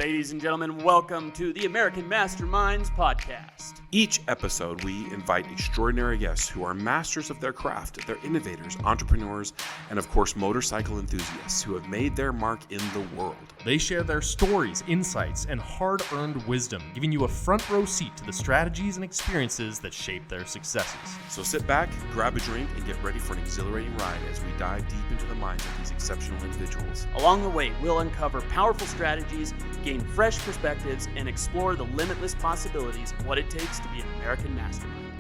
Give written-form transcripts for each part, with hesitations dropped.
Ladies and gentlemen, welcome to the American Masterminds Podcast. Each episode, we invite extraordinary guests who are masters of their craft. They're innovators, entrepreneurs, and of course, motorcycle enthusiasts who have made their mark in the world. They share their stories, insights, and hard-earned wisdom, giving you a front row seat to the strategies and experiences that shape their successes. So sit back, grab a drink, and get ready for an exhilarating ride as we dive deep into the minds of these exceptional individuals. Along the way, we'll uncover powerful strategies, gain fresh perspectives, and explore the limitless possibilities of what it takes to be an American mastermind.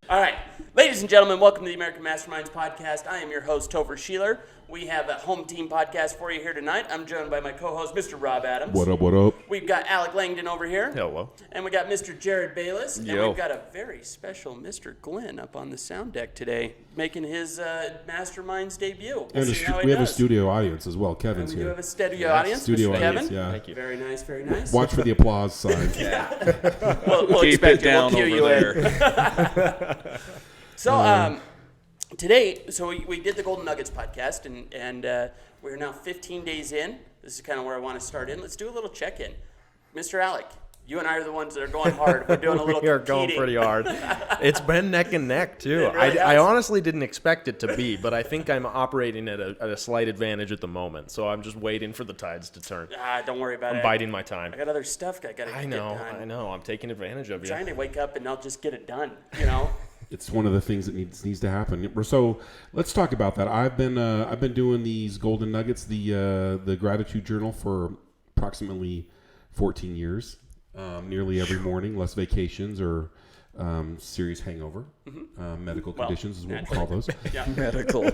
All right, ladies and gentlemen, welcome to the American Masterminds Podcast. I am your host, Topher Sheeler. We have a home team podcast for you here tonight. I'm joined by my co-host, Mr. Rob Adams. What up, what up? We've got Alec Langdon over here. Hello. And we got Mr. Jared Bayless. Yo. And we've got a very special Mr. Glenn up on the sound deck today, making his Masterminds debut. And we have a studio audience as well. Kevin's We do here. have a studio audience, Studio Mr. audience, Kevin. yeah. Thank you. Very nice, very nice. Watch for the applause sign. We'll Keep expect it down We'll cue over you there. in. So, today, we did the Golden Nuggets podcast, and we're now 15 days in. This is kind of where I want to start in. Let's do a little check-in. Mr. Alec, you and I are the ones that are going hard. We're doing a little We are competing. going pretty hard. It's been neck and neck, too. It really I has. honestly didn't expect it to be, but I think I'm operating at a slight advantage at the moment. So I'm just waiting for the tides to turn. Don't worry about I'm it. biding my time. I got other stuff I got to I get know. done. I'm taking advantage of you. Trying to wake up and I'll just get it done, you know? It's one of the things that needs to happen. So let's talk about that. I've been doing these Golden Nuggets, the gratitude journal, for approximately 14 years. Nearly every morning, less vacations or serious hangover, medical conditions is what we call those. Yeah. Medical.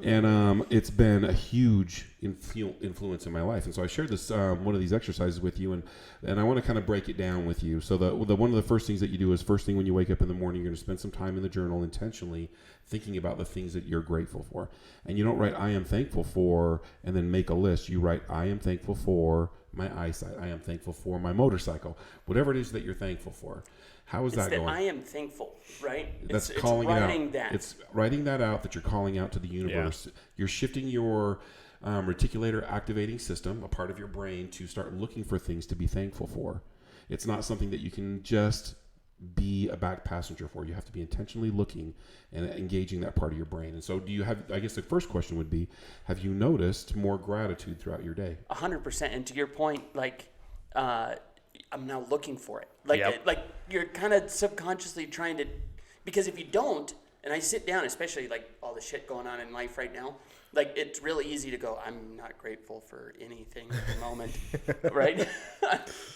And it's been a huge influence in my life. And so I shared this one of these exercises with you, and I want to kind of break it down with you. So the one of the first things that you do is, first thing when you wake up in the morning, you're going to spend some time in the journal intentionally thinking about the things that you're grateful for. And you don't write "I am thankful for" and then make a list. You write "I am thankful for my eyesight. I am thankful for my motorcycle." Whatever it is that you're thankful for. How is that going? I am thankful, right? That's it's calling writing it out. that. It's writing that out, that you're calling out to the universe. Yeah. You're shifting your reticulator activating system, a part of your brain, to start looking for things to be thankful for. It's not something that you can just be a back passenger for. You have to be intentionally looking and engaging that part of your brain. And so do you have, I guess the first question would be, have you noticed more gratitude throughout your day? 100%. And to your point, I'm now looking for it. Yep. Like you're kind of subconsciously trying to, because if you don't, and I sit down, especially like all the shit going on in life right now, like it's really easy to go, I'm not grateful for anything at the moment, right?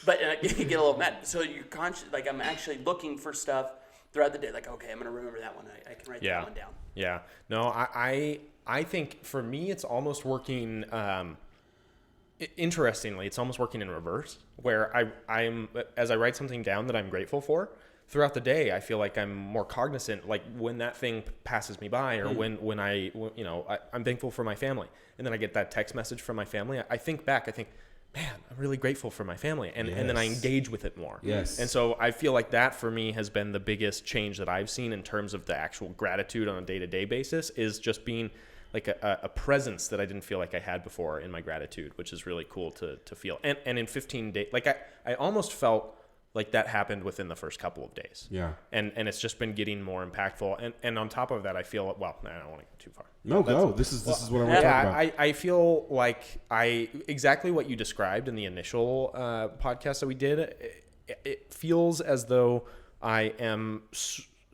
But you get a little mad. So you're conscious, like I'm actually looking for stuff throughout the day. Like, okay, I'm going to remember that one. I can write that one down. Yeah. No, I think for me, it's almost working. Interestingly, it's almost working in reverse, where I'm as I write something down that I'm grateful for throughout the day, I feel like I'm more cognizant. Like when that thing passes me by, or when I'm thankful for my family, and then I get that text message from my family. I think back. I think, man, I'm really grateful for my family, and then I engage with it more. Yes. And so I feel like that for me has been the biggest change that I've seen in terms of the actual gratitude on a day-to-day basis, is just being like a presence that I didn't feel like I had before in my gratitude, which is really cool to feel. And in 15 days, like I almost felt like that happened within the first couple of days. Yeah. And it's just been getting more impactful. And on top of that, I feel, I don't want to go too far. No, go. This is what I want to talk about. I feel like exactly what you described in the initial podcast that we did. It feels as though I am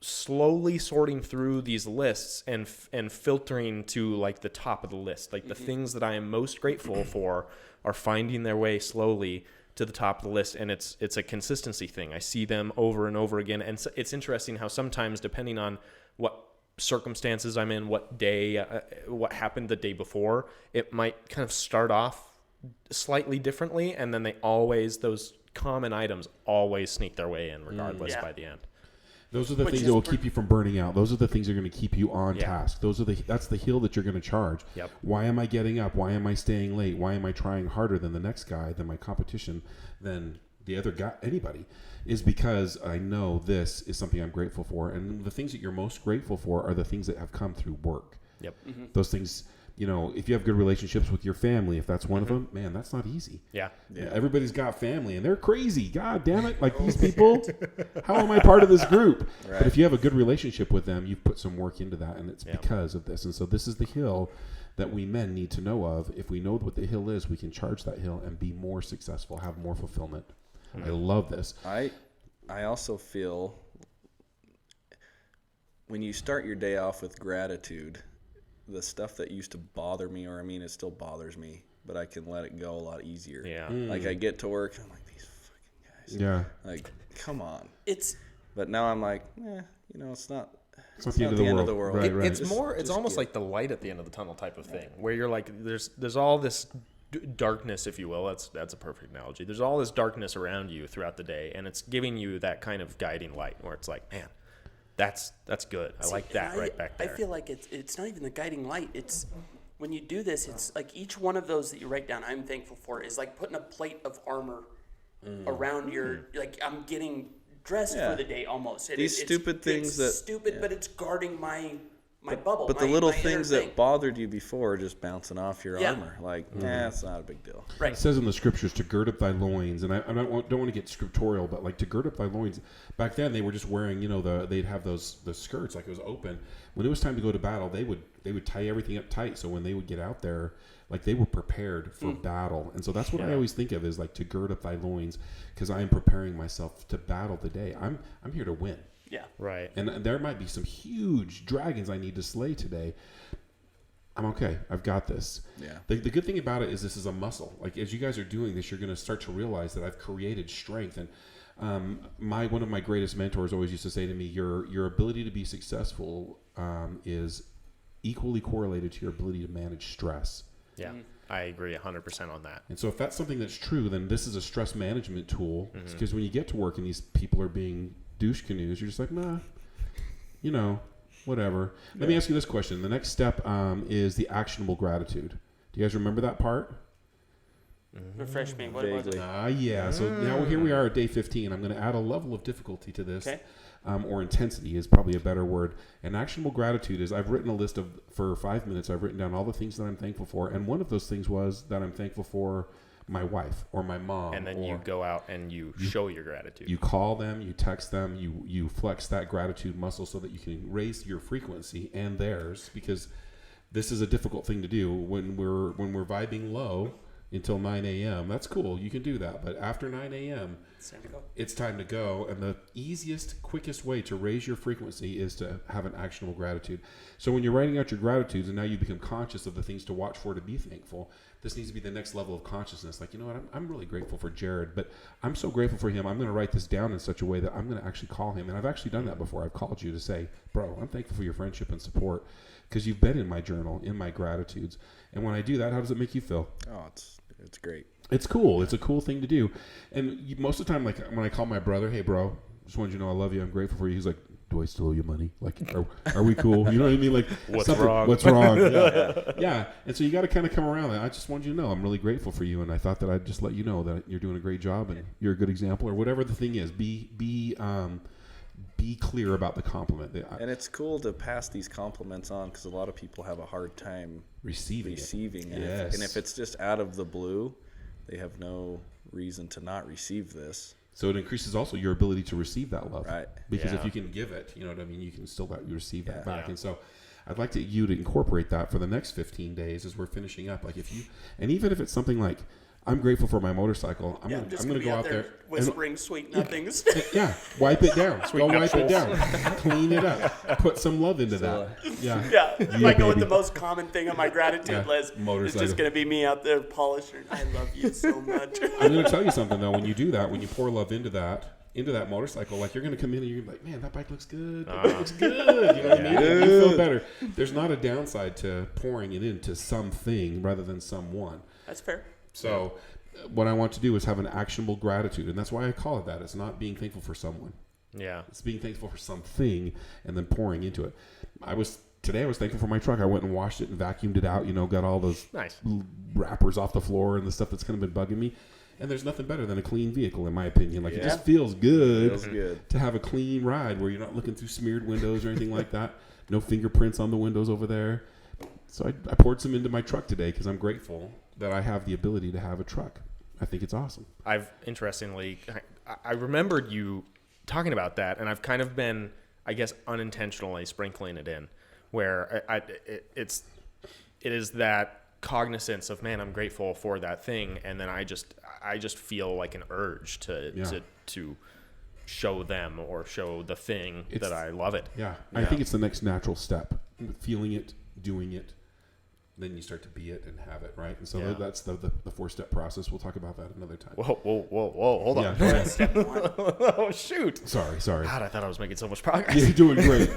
slowly sorting through these lists and filtering to like the top of the list. Like the things that I am most grateful for are finding their way slowly to the top of the list, and it's a consistency thing. I see them over and over again, and it's interesting how sometimes, depending on what circumstances I'm in, what day, what happened the day before, it might kind of start off slightly differently, and then those common items always sneak their way in regardless by the end. Those are the things that will keep you from burning out. Those are the things that are going to keep you on task. That's the hill that you're going to charge. Yep. Why am I getting up? Why am I staying late? Why am I trying harder than the next guy, than my competition, than the other guy, anybody, is because I know this is something I'm grateful for. And the things that you're most grateful for are the things that have come through work. Yep. Mm-hmm. Those things, you know, if you have good relationships with your family, if that's one of them, man, that's not easy. Yeah. Everybody's got family and they're crazy. God damn it. Like these people, how am I part of this group? Right. But if you have a good relationship with them, you've put some work into that, and it's because of this. And so this is the hill that we men need to know of. If we know what the hill is, we can charge that hill and be more successful, have more fulfillment. I love this. I also feel when you start your day off with gratitude, the stuff that used to bother me, or I mean, it still bothers me, but I can let it go a lot easier. Yeah. Like I get to work, I'm like, these fucking guys. Yeah. Like, come on. But now I'm like, you know, it's not the end of the world. Right, Right. It's almost like the light at the end of the tunnel type of thing, where you're like, there's all this darkness, if you will. That's a perfect analogy. There's all this darkness around you throughout the day, and it's giving you that kind of guiding light, where it's like, man, that's good. I like that right back there. I feel like it's not even the guiding light. It's when you do this, it's like each one of those that you write down, I'm thankful for, is like putting a plate of armor around your, like I'm getting dressed for the day almost. These stupid things that... stupid, but it's guarding my bubble. But the little things that bothered you before are just bouncing off your Yeah. armor. Like, it's not a big deal. Right. It says in the scriptures to gird up thy loins, and I don't want to get scriptorial, but like to gird up thy loins. Back then, they were just wearing, you know, they'd have the skirts like it was open. When it was time to go to battle, they would tie everything up tight, so when they would get out there, like they were prepared for battle. And so that's what I always think of is like to gird up thy loins, because I am preparing myself to battle the day. I'm here to win. Yeah. Right. And there might be some huge dragons I need to slay today. I'm okay. I've got this. Yeah. The good thing about it is this is a muscle. Like as you guys are doing this, you're going to start to realize that I've created strength. And one of my greatest mentors always used to say to me, your ability to be successful is equally correlated to your ability to manage stress. Yeah. I agree 100% on that. And so if that's something that's true, then this is a stress management tool. Because when you get to work and these people are being douche canoes, you're just like, nah, you know, whatever. Let me ask you this question. The next step is the actionable gratitude. Do you guys remember that part? Refresh me. What was it? So now here we are at day 15. I'm going to add a level of difficulty to this. Okay. Or intensity is probably a better word. And actionable gratitude is I've written a list for 5 minutes, I've written down all the things that I'm thankful for. And one of those things was that I'm thankful for my wife or my mom. And then you go out and you show your gratitude. You call them, you text them, you flex that gratitude muscle so that you can raise your frequency and theirs, because this is a difficult thing to do when we're vibing low until 9 a.m. That's cool. You can do that. But after 9 a.m., it's time to go. And the easiest, quickest way to raise your frequency is to have an actionable gratitude. So when you're writing out your gratitudes and now you become conscious of the things to watch for, to be thankful, this needs to be the next level of consciousness. Like, you know what, I'm really grateful for Jared, but I'm so grateful for him. I'm going to write this down in such a way that I'm going to actually call him. And I've actually done that before. I've called you to say, bro, I'm thankful for your friendship and support because you've been in my journal, in my gratitudes. And when I do that, how does it make you feel? Oh, it's great. It's cool. It's a cool thing to do. And most of the time, like when I call my brother, hey, bro, just wanted you to know I love you. I'm grateful for you. He's like, do I still owe you money? Like, are we cool? You know what I mean? Like, what's wrong? What's wrong? Yeah. And so you got to kind of come around. I just wanted you to know I'm really grateful for you. And I thought that I'd just let you know that you're doing a great job and you're a good example, or whatever the thing is. Be clear about the compliment. And it's cool to pass these compliments on because a lot of people have a hard time receiving it. Yes. And if it's just out of the blue, they have no reason to not receive this. So it increases also your ability to receive that love. Right. Because Yeah. if you can give it, you know what I mean, you can still you receive that back. Yeah. And so I'd like you to incorporate that for the next 15 days as we're finishing up. Like even if it's something like, I'm grateful for my motorcycle. I'm going to go out there whispering sweet nothings. Yeah, wipe it down. Go wipe it down. Clean it up. Put some love into that. Yeah. Yeah, if I go with baby. the most common thing on my gratitude list, it's Motorcycle. just going to be me out there polishing. I love you so much. I'm going to tell you something though. When you do that, when you pour love into that motorcycle, like you're going to come in and you're going to be like, man, that bike looks good. That bike looks good. You know what I mean? You feel better. There's not a downside to pouring it into something rather than someone. That's fair. So what I want to do is have an actionable gratitude. And that's why I call it that. It's not being thankful for someone. Yeah. It's being thankful for something and then pouring into it. Today I was thankful for my truck. I went and washed it and vacuumed it out, got all those Nice. wrappers off the floor and the stuff that's kind of been bugging me. And there's nothing better than a clean vehicle, in my opinion. Like, it just feels good, to have a clean ride where you're not looking through smeared windows or anything like that. No fingerprints on the windows over there. So I poured some into my truck today because I'm grateful that I have the ability to have a truck. I think it's awesome. Interestingly, I remembered you talking about that, and I've kind of been, I guess, unintentionally sprinkling it in, where it is that cognizance of, man, I'm grateful for that thing, and then I just feel like an urge to show them or show the thing that I love it. Yeah, I think it's the next natural step. Feeling it, doing it, then you start to be it and have it, right? And so that's the 4-step process. We'll talk about that another time. Whoa, hold on. Yeah, Step 1. Oh, shoot. Sorry. God, I thought I was making so much progress. You're doing great.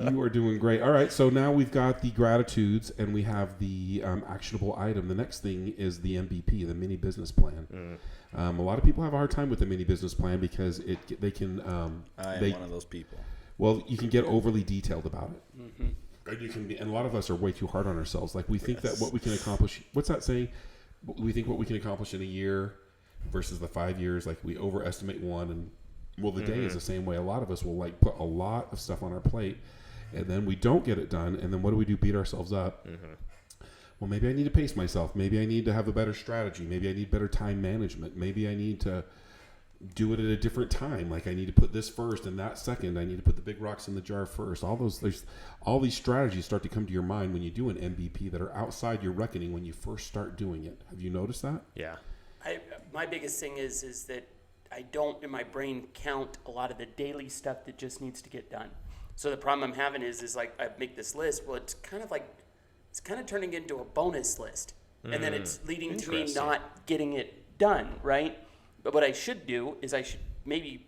You are doing great. All right, so now we've got the gratitudes and we have the actionable item. The next thing is the MVP, the mini business plan. A lot of people have a hard time with the mini business plan because they can... I am one of those people. Well, you can get overly detailed about it. Mm-hmm. And a lot of us are way too hard on ourselves. Like, we think that what we can accomplish, what's that saying? We think what we can accomplish in a year versus the 5 years, like we overestimate one. And well, the day is the same way. A lot of us will like put a lot of stuff on our plate and then we don't get it done. And then what do? Beat ourselves up. Well, maybe I need to pace myself. Maybe I need to have a better strategy. Maybe I need better time management. Maybe I need to do it at a different time. Like, I need to put this first and that second. I need to put the big rocks in the jar first. All these strategies start to come to your mind when you do an MVP that are outside your reckoning when you first start doing it. Have you noticed that? Yeah. My biggest thing is that I don't in my brain count a lot of the daily stuff that just needs to get done. So the problem I'm having is like, I make this list. Well, it's kind of turning into a bonus list, and then it's leading to me not getting it done, right? But what I should do is I should maybe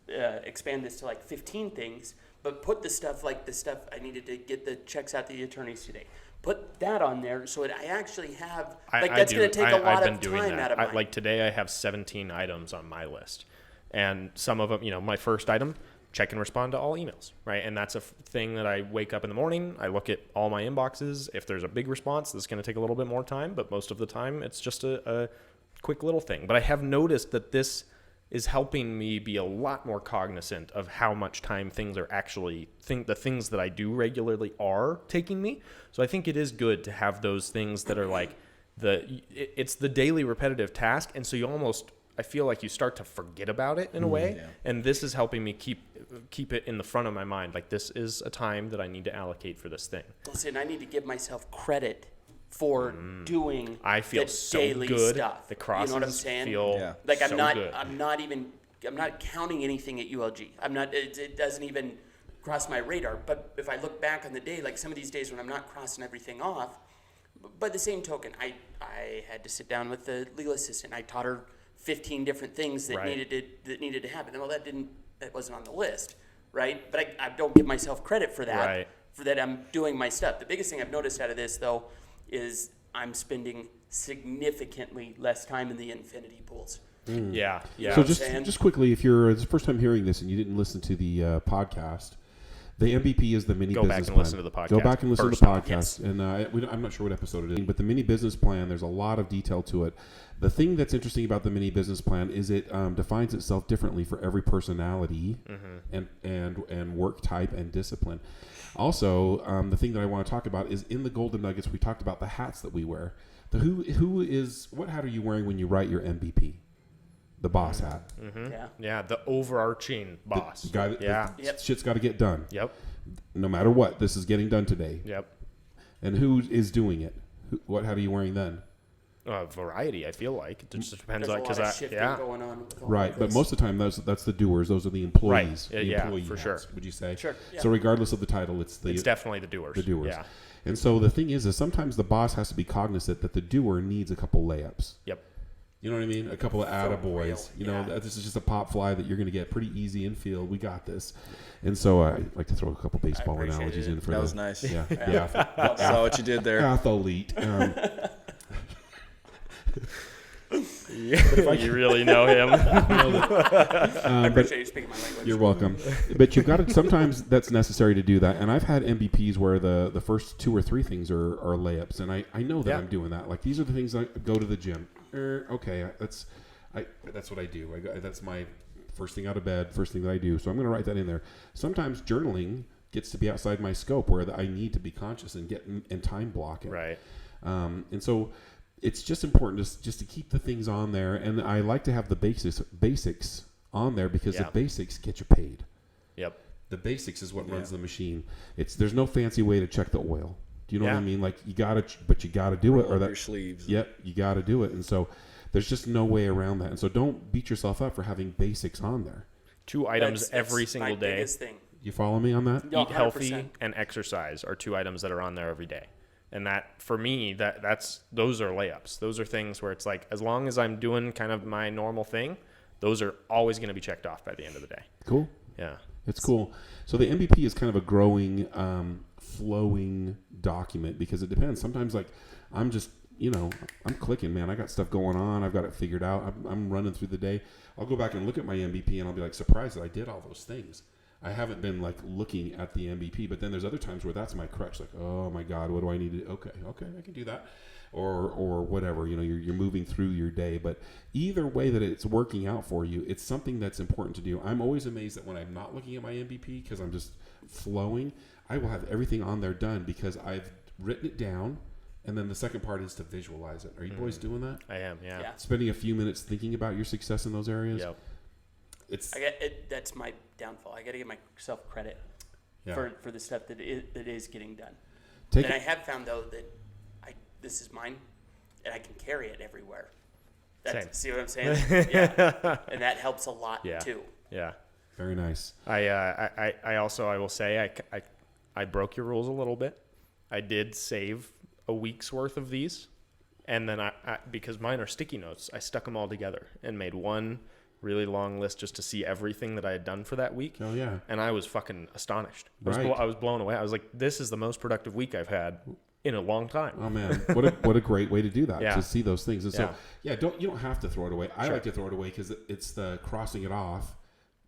expand this to like 15 things, but put the stuff I needed to get the checks out to the attorneys today. Put that on there so that I actually have, that's going to take a lot of time out of mine. Like today I have 17 items on my list. And some of them, my first item, check and respond to all emails, right? And that's a thing that I wake up in the morning, I look at all my inboxes. If there's a big response, that's going to take a little bit more time, but most of the time it's just a quick little thing. But I have noticed that this is helping me be a lot more cognizant of how much time things are actually the things that I do regularly are taking me. So I think it is good to have those things that are like it's the daily repetitive task, and so I feel like you start to forget about it in a way. Yeah. And this is helping me keep it in the front of my mind. Like, this is a time that I need to allocate for this thing. Listen, I need to give myself credit for doing I feel the so daily good. stuff. The crosses, you know what I'm saying? Feel like so good. I'm not counting anything at ULG. It doesn't even cross my radar. But if I look back on the day, like some of these days when I'm not crossing everything off, by the same token, I had to sit down with the legal assistant. I taught her 15 different things that needed to happen. Well, that wasn't on the list, right? But I don't give myself credit for that. Right. For that, I'm doing my stuff. The biggest thing I've noticed out of this, though, is I'm spending significantly less time in the infinity pools. Yeah. So just quickly, if you're the first time hearing this and you didn't listen to the podcast, the MVP is the mini business plan. Go back and listen to the podcast. Go back and listen to First the off, podcast. yes. And I'm not sure what episode it is, but the mini business plan, there's a lot of detail to it. The thing that's interesting about the mini business plan is it defines itself differently for every personality and work type and discipline. Also, the thing that I want to talk about is in the Golden Nuggets, we talked about the hats that we wear. What hat are you wearing when you write your MVP? The boss hat. Mm-hmm. Yeah, the overarching boss. The guy that shit's got to get done. Yep. No matter what, this is getting done today. Yep. And who is doing it? What hat are you wearing then? Variety, I feel like. It just depends on because shifting going on. Right, but most of the time that's the doers. Those are the employees. Right. The employee for hats, sure. Would you say? Sure. Yeah. So regardless of the title, it's definitely the doers. The doers. Yeah. And so the thing is sometimes the boss has to be cognizant that the doer needs a couple layups. Yep. You know what I mean? A couple of attaboys. You know, this is just a pop fly that you're going to get pretty easy in field. We got this. And so I like to throw a couple baseball analogies in for that. Was nice. Yeah. Saw what you did there. Athlete. You really know him. I appreciate you speaking my language. You're welcome. But you've got to, sometimes that's necessary to do that. And I've had MVPs where the first 2 or 3 things are layups. And I know that I'm doing that. Like, these are the things I go to the gym. Okay, That's what I do. That's my first thing out of bed, first thing that I do. So I'm going to write that in there. Sometimes journaling gets to be outside my scope where I need to be conscious and and time block it. Right. And so it's just important just to keep the things on there. And I like to have the basics on there because the basics get you paid. Yep. The basics is what runs the machine. There's no fancy way to check the oil. Do you know what I mean? Like you gotta do it, or that your sleeves. Yep, you gotta do it. And so there's just no way around that. And so don't beat yourself up for having basics on there. 2 items every single day. Biggest thing. You follow me on that? Eat healthy 100%. and exercise are 2 items that are on there every day. And that, for me, those are layups. Those are things where it's like, as long as I'm doing kind of my normal thing, those are always going to be checked off by the end of the day. Cool. Yeah. It's cool. So the MVP is kind of a growing, flowing document because it depends. Sometimes like I'm just, I'm clicking, man. I got stuff going on. I've got it figured out. I'm running through the day. I'll go back and look at my MVP and I'll be like surprised that I did all those things. I haven't been like looking at the MVP, but then there's other times where that's my crutch. Like, oh my God, what do I need to do? Okay, I can do that. Or whatever, you're moving through your day. But either way that it's working out for you, it's something that's important to do. I'm always amazed that when I'm not looking at my MVP because I'm just flowing, I will have everything on there done because I've written it down. And then the second part is to visualize it. Are you boys doing that? I am, yeah. Spending a few minutes thinking about your success in those areas? Yep. That's my downfall. I got to give myself credit for the stuff that is getting done. And I have found, though, that this is mine, and I can carry it everywhere. Same. See what I'm saying? Yeah. And that helps a lot, too. Yeah. Very nice. I also, I will say, I broke your rules a little bit. I did save a week's worth of these, and then I because mine are sticky notes, I stuck them all together and made one really long list just to see everything that I had done for that week. Oh, yeah. And I was fucking astonished. Right. I was blown away. I was like, this is the most productive week I've had in a long time. Oh man, what a great way to do that, Yeah. to see those things. And so you don't have to throw it away. I Sure. like to throw it away because it's the crossing it off,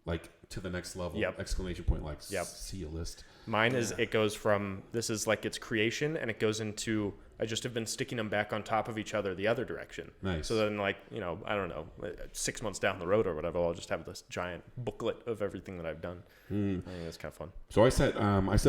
like to the next level. Yep. Exclamation point, like Yep. see a list. Mine is, it goes from, this is like its creation, and it goes into, I just have been sticking them back on top of each other the other direction. Nice. So then like, I don't know, 6 months down the road or whatever, I'll just have this giant booklet of everything that I've done. I think that's kind of fun. So I set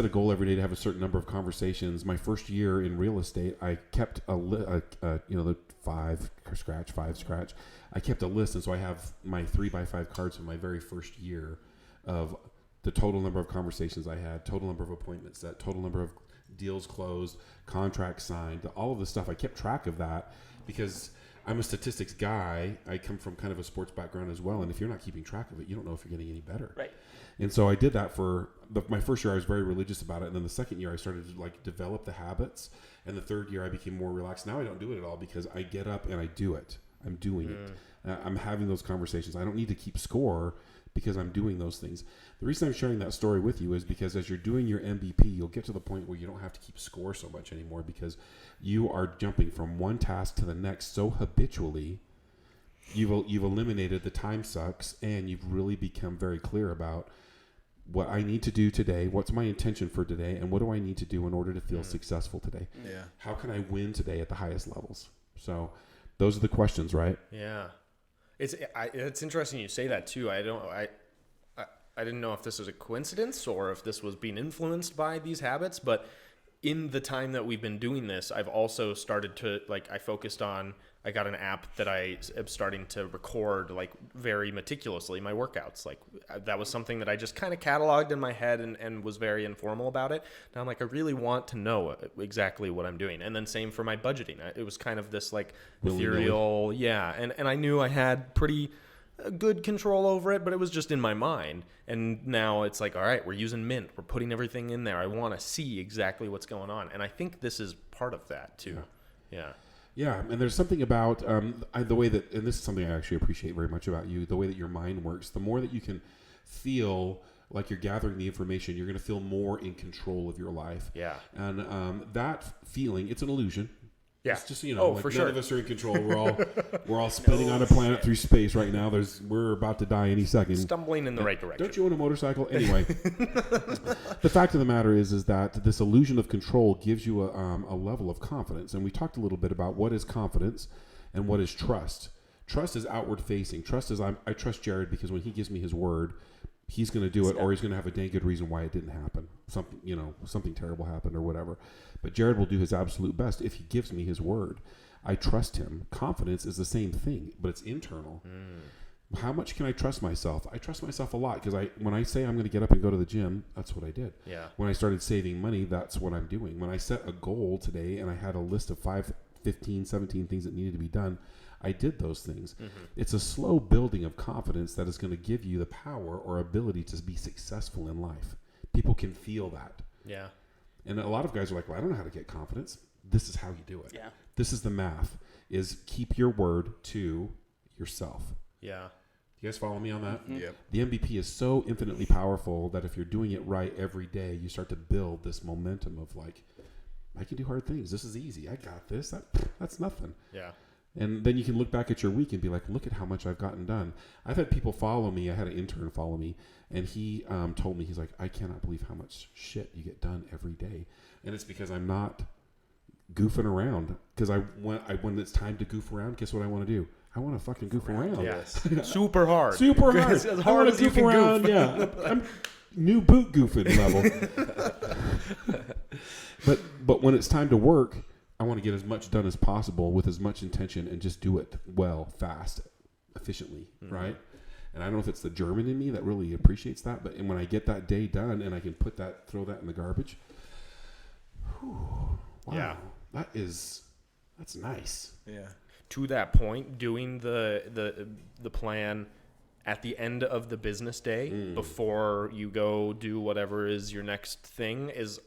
a goal every day to have a certain number of conversations. My first year in real estate, I kept the 5 scratch. I kept a list, and so I have my 3x5 cards from my very first year of the total number of conversations I had, total number of appointments set, total number of deals closed, contracts signed, all of this stuff. I kept track of that because I'm a statistics guy. I come from kind of a sports background as well, and if you're not keeping track of it, you don't know if you're getting any better. Right. And so I did that for my first year. I was very religious about it, and then the second year I started to develop the habits, and the third year I became more relaxed. Now I don't do it at all because I get up and I do it. I'm doing it. I'm having those conversations. I don't need to keep score because I'm doing those things. The reason I'm sharing that story with you is because as you're doing your MVP, you'll get to the point where you don't have to keep score so much anymore because you are jumping from one task to the next so habitually. You've eliminated the time sucks, and you've really become very clear about what I need to do today, what's my intention for today, and what do I need to do in order to feel successful today? Yeah. How can I win today at the highest levels? So those are the questions, right? Yeah. It's interesting you say that too. I didn't know if this was a coincidence or if this was being influenced by these habits, but in the time that we've been doing this, I've also started to I got an app that I am starting to record very meticulously my workouts. That was something that I just kind of cataloged in my head and was very informal about it. Now I'm like, I really want to know exactly what I'm doing. And then same for my budgeting. It was kind of this ethereal, and I knew I had pretty good control over it, but it was just in my mind. And now it's like, all right, we're using Mint. We're putting everything in there. I want to see exactly what's going on. And I think this is part of that too. Yeah. Yeah, and there's something about the way that, and this is something I actually appreciate very much about you, the way that your mind works. The more that you can feel like you're gathering the information, you're going to feel more in control of your life. Yeah. And that feeling, it's an illusion. Yeah. It's just, for sure. None of us are in control. We're all spinning on a planet through space right now. We're about to die any second. Stumbling in the right direction. Don't you own a motorcycle? Anyway, the fact of the matter is that this illusion of control gives you a level of confidence. And we talked a little bit about what is confidence and what is trust. Trust is outward facing. Trust is I trust Jared because when he gives me his word, he's going to do it, or he's going to have a dang good reason why it didn't happen. Something terrible happened or whatever. But Jared will do his absolute best if he gives me his word. I trust him. Confidence is the same thing, but it's internal. How much can I trust myself? I trust myself a lot because when I say I'm going to get up and go to the gym, that's what I did. Yeah. When I started saving money, that's what I'm doing. When I set a goal today and I had a list of 5, 15, 17 things that needed to be done, I did those things. It's a slow building of confidence that is going to give you the power or ability to be successful in life. People can feel that. Yeah. And a lot of guys are like, well, I don't know how to get confidence. This is how you do it. Yeah. This is the math, is keep your word to yourself. Yeah. You guys follow me on that? Yep. The MVP is so infinitely powerful that if you're doing it right every day, you start to build this momentum of like, I can do hard things. This is easy. I got this. That's nothing. Yeah. And then you can look back at your week and be like, look at how much I've gotten done. I've had people follow me. I had an intern follow me, and he told me, he's like, I cannot believe how much shit you get done every day. And it's because I'm not goofing around. Because when it's time to goof around, guess what I want to do? I want to fucking goof around. Yes. Super hard. Super hard. As hard as you can around. goof. Yeah. I'm new boot goofing level. But when it's time to work, I want to get as much done as possible with as much intention and just do it well, fast, efficiently, right? And I don't know if it's the German in me that really appreciates that, but when I get that day done and I can throw that in the garbage, wow, Yeah. that's nice. Yeah. To that point, doing the plan at the end of the business day before you go do whatever is your next thing has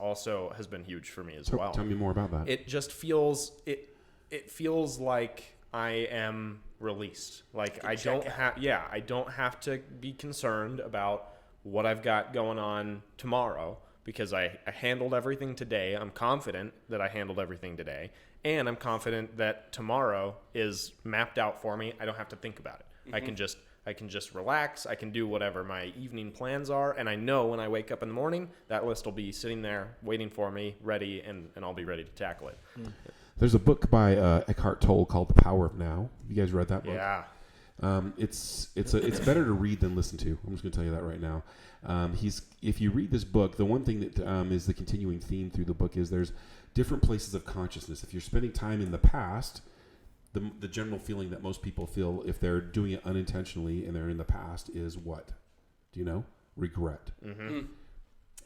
been huge for me as well. Tell me more about that. It just feels it feels like I am released. Like I don't have to be concerned about what I've got going on tomorrow because I handled everything today. I'm confident that I handled everything today, and I'm confident that tomorrow is mapped out for me. I don't have to think about it. I can just relax. I can do whatever my evening plans are, and I know when I wake up in the morning, that list will be sitting there waiting for me, ready, and I'll be ready to tackle it. There's a book by Eckhart Tolle called The Power of Now. You guys read that book? Yeah. It's better to read than listen to. I'm just going to tell you that right now. If you read this book, the one thing that is the continuing theme through the book is there's different places of consciousness. If you're spending time in the past, the general feeling that most people feel if they're doing it unintentionally and they're in the past is what? Do you know? Regret.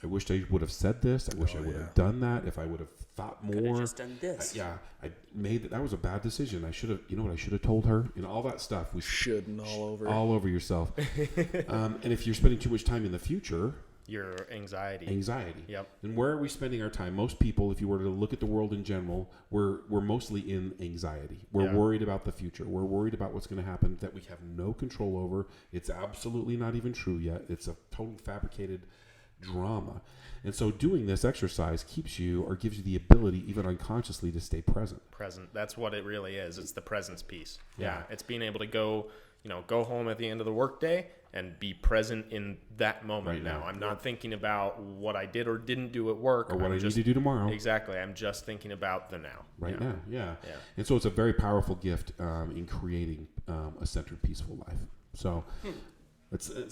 I wished I would have said this. I wish I would have done that. If I would have thought more. Could have just done this. I made that. That was a bad decision. I should have. You know what I should have told her? And all that stuff. We Shouldn't all over yourself. And if you're spending too much time in the future, Your anxiety. Yep. And where are we spending our time? Most people, if you were to look at the world in general, we're mostly in anxiety. We're worried about the future. We're worried about what's going to happen that we have no control over. It's absolutely not even true yet. It's a total fabricated drama. And so doing this exercise keeps you or gives you the ability, even unconsciously, to stay present. That's what it really is. It's the presence piece. Yeah. It's being able to go home at the end of the workday and be present in that moment Right now. now. I'm not thinking about what I did or didn't do at work. Or what I need to do tomorrow. Exactly. I'm just thinking about the now. Right now, yeah. And so it's a very powerful gift in creating a centered, peaceful life. So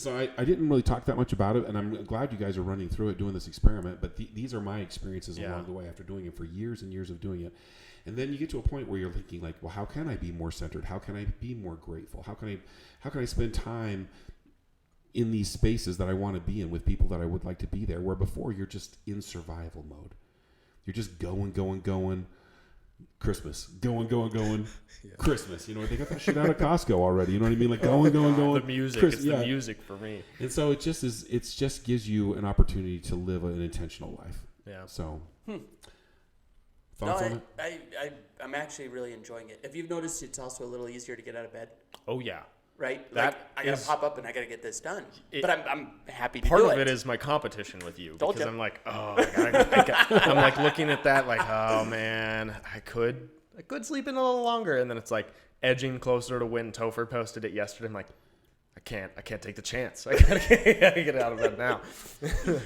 I didn't really talk that much about it, and I'm glad you guys are running through it, doing this experiment, but these are my experiences along the way after doing it for years and years of doing it. And then you get to a point where you're thinking like, well, how can I be more centered? How can I be more grateful? How can I spend time in these spaces that I want to be in with people that I would like to be there, where before you're just in survival mode. You're just going. Christmas. Going. Christmas. You know, they got that shit out of Costco already. You know what I mean? Like going. The music. It's the music for me. And so it just gives you an opportunity to live an intentional life. Yeah. So thoughts on it? I'm actually really enjoying it. Have you noticed it's also a little easier to get out of bed? Oh yeah. Right? I gotta is- pop up and I gotta get this done. But I'm happy to Part do of it is my competition with you Told because ya. I'm like, I'm like looking at that like, oh man, I could sleep in a little longer, and then it's like edging closer to when Topher posted it yesterday. I'm like, I can't take the chance. I gotta get out of bed now.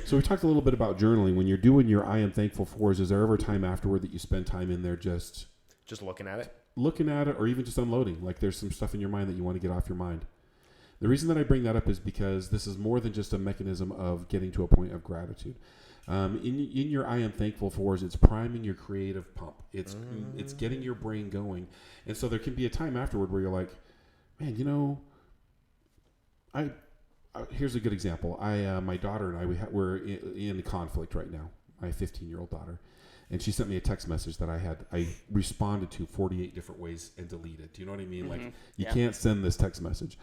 So we talked a little bit about journaling. When you're doing your I am thankful fors, is there ever a time afterward that you spend time in there just Just looking at it. looking at it or even just unloading. Like there's some stuff in your mind that you want to get off your mind. The reason that I bring that up is because this is more than just a mechanism of getting to a point of gratitude. In your I am thankful fors, it's priming your creative pump. It's getting your brain going. And so there can be a time afterward where you're like, man, you know, here's a good example. My daughter and I, we're in conflict right now. My 15-year-old daughter. And she sent me a text message that I responded to 48 different ways and deleted. Do you know what I mean? Like you can't send this text message.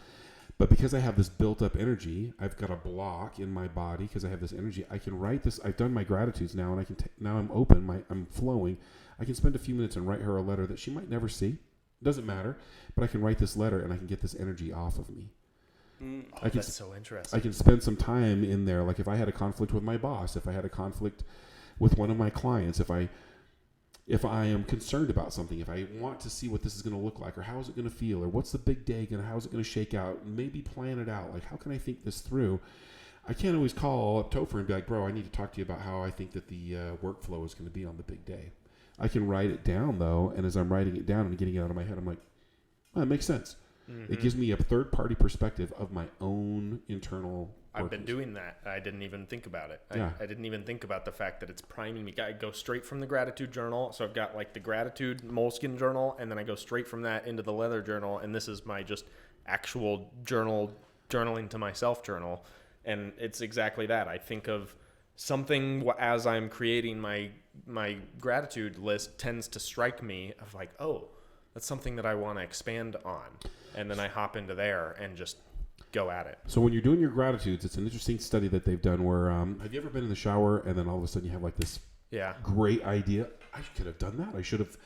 But because I have this built up energy, I've got a block in my body because I have this energy. I can write this. I've done my gratitudes now, and I can now I'm open. I'm flowing. I can spend a few minutes and write her a letter that she might never see. Doesn't matter. But I can write this letter, and I can get this energy off of me. That's so interesting. I can spend some time in there. Like if I had a conflict with my boss, if I had a conflict with one of my clients, if I am concerned about something, if I want to see what this is going to look like, or how is it going to feel, or what's the big day going to, how is it going to shake out, maybe plan it out. Like, how can I think this through? I can't always call up Topher and be like, bro, I need to talk to you about how I think that the workflow is going to be on the big day. I can write it down though. And as I'm writing it down and getting it out of my head, I'm like, well, that makes sense. It gives me a third party perspective of my own internal I've been doing that. I didn't even think about it. I didn't even think about the fact that it's priming me. I go straight from the gratitude journal. So I've got like the gratitude moleskin journal, and then I go straight from that into the leather journal. And this is my just actual journaling to myself journal. And it's exactly that. I think of something as I'm creating my gratitude list tends to strike me of like, oh, that's something that I want to expand on. And then I hop into there and just go at it. So when you're doing your gratitudes, it's an interesting study that they've done where, have you ever been in the shower and then all of a sudden you have like this great idea? I could have done that. I should have.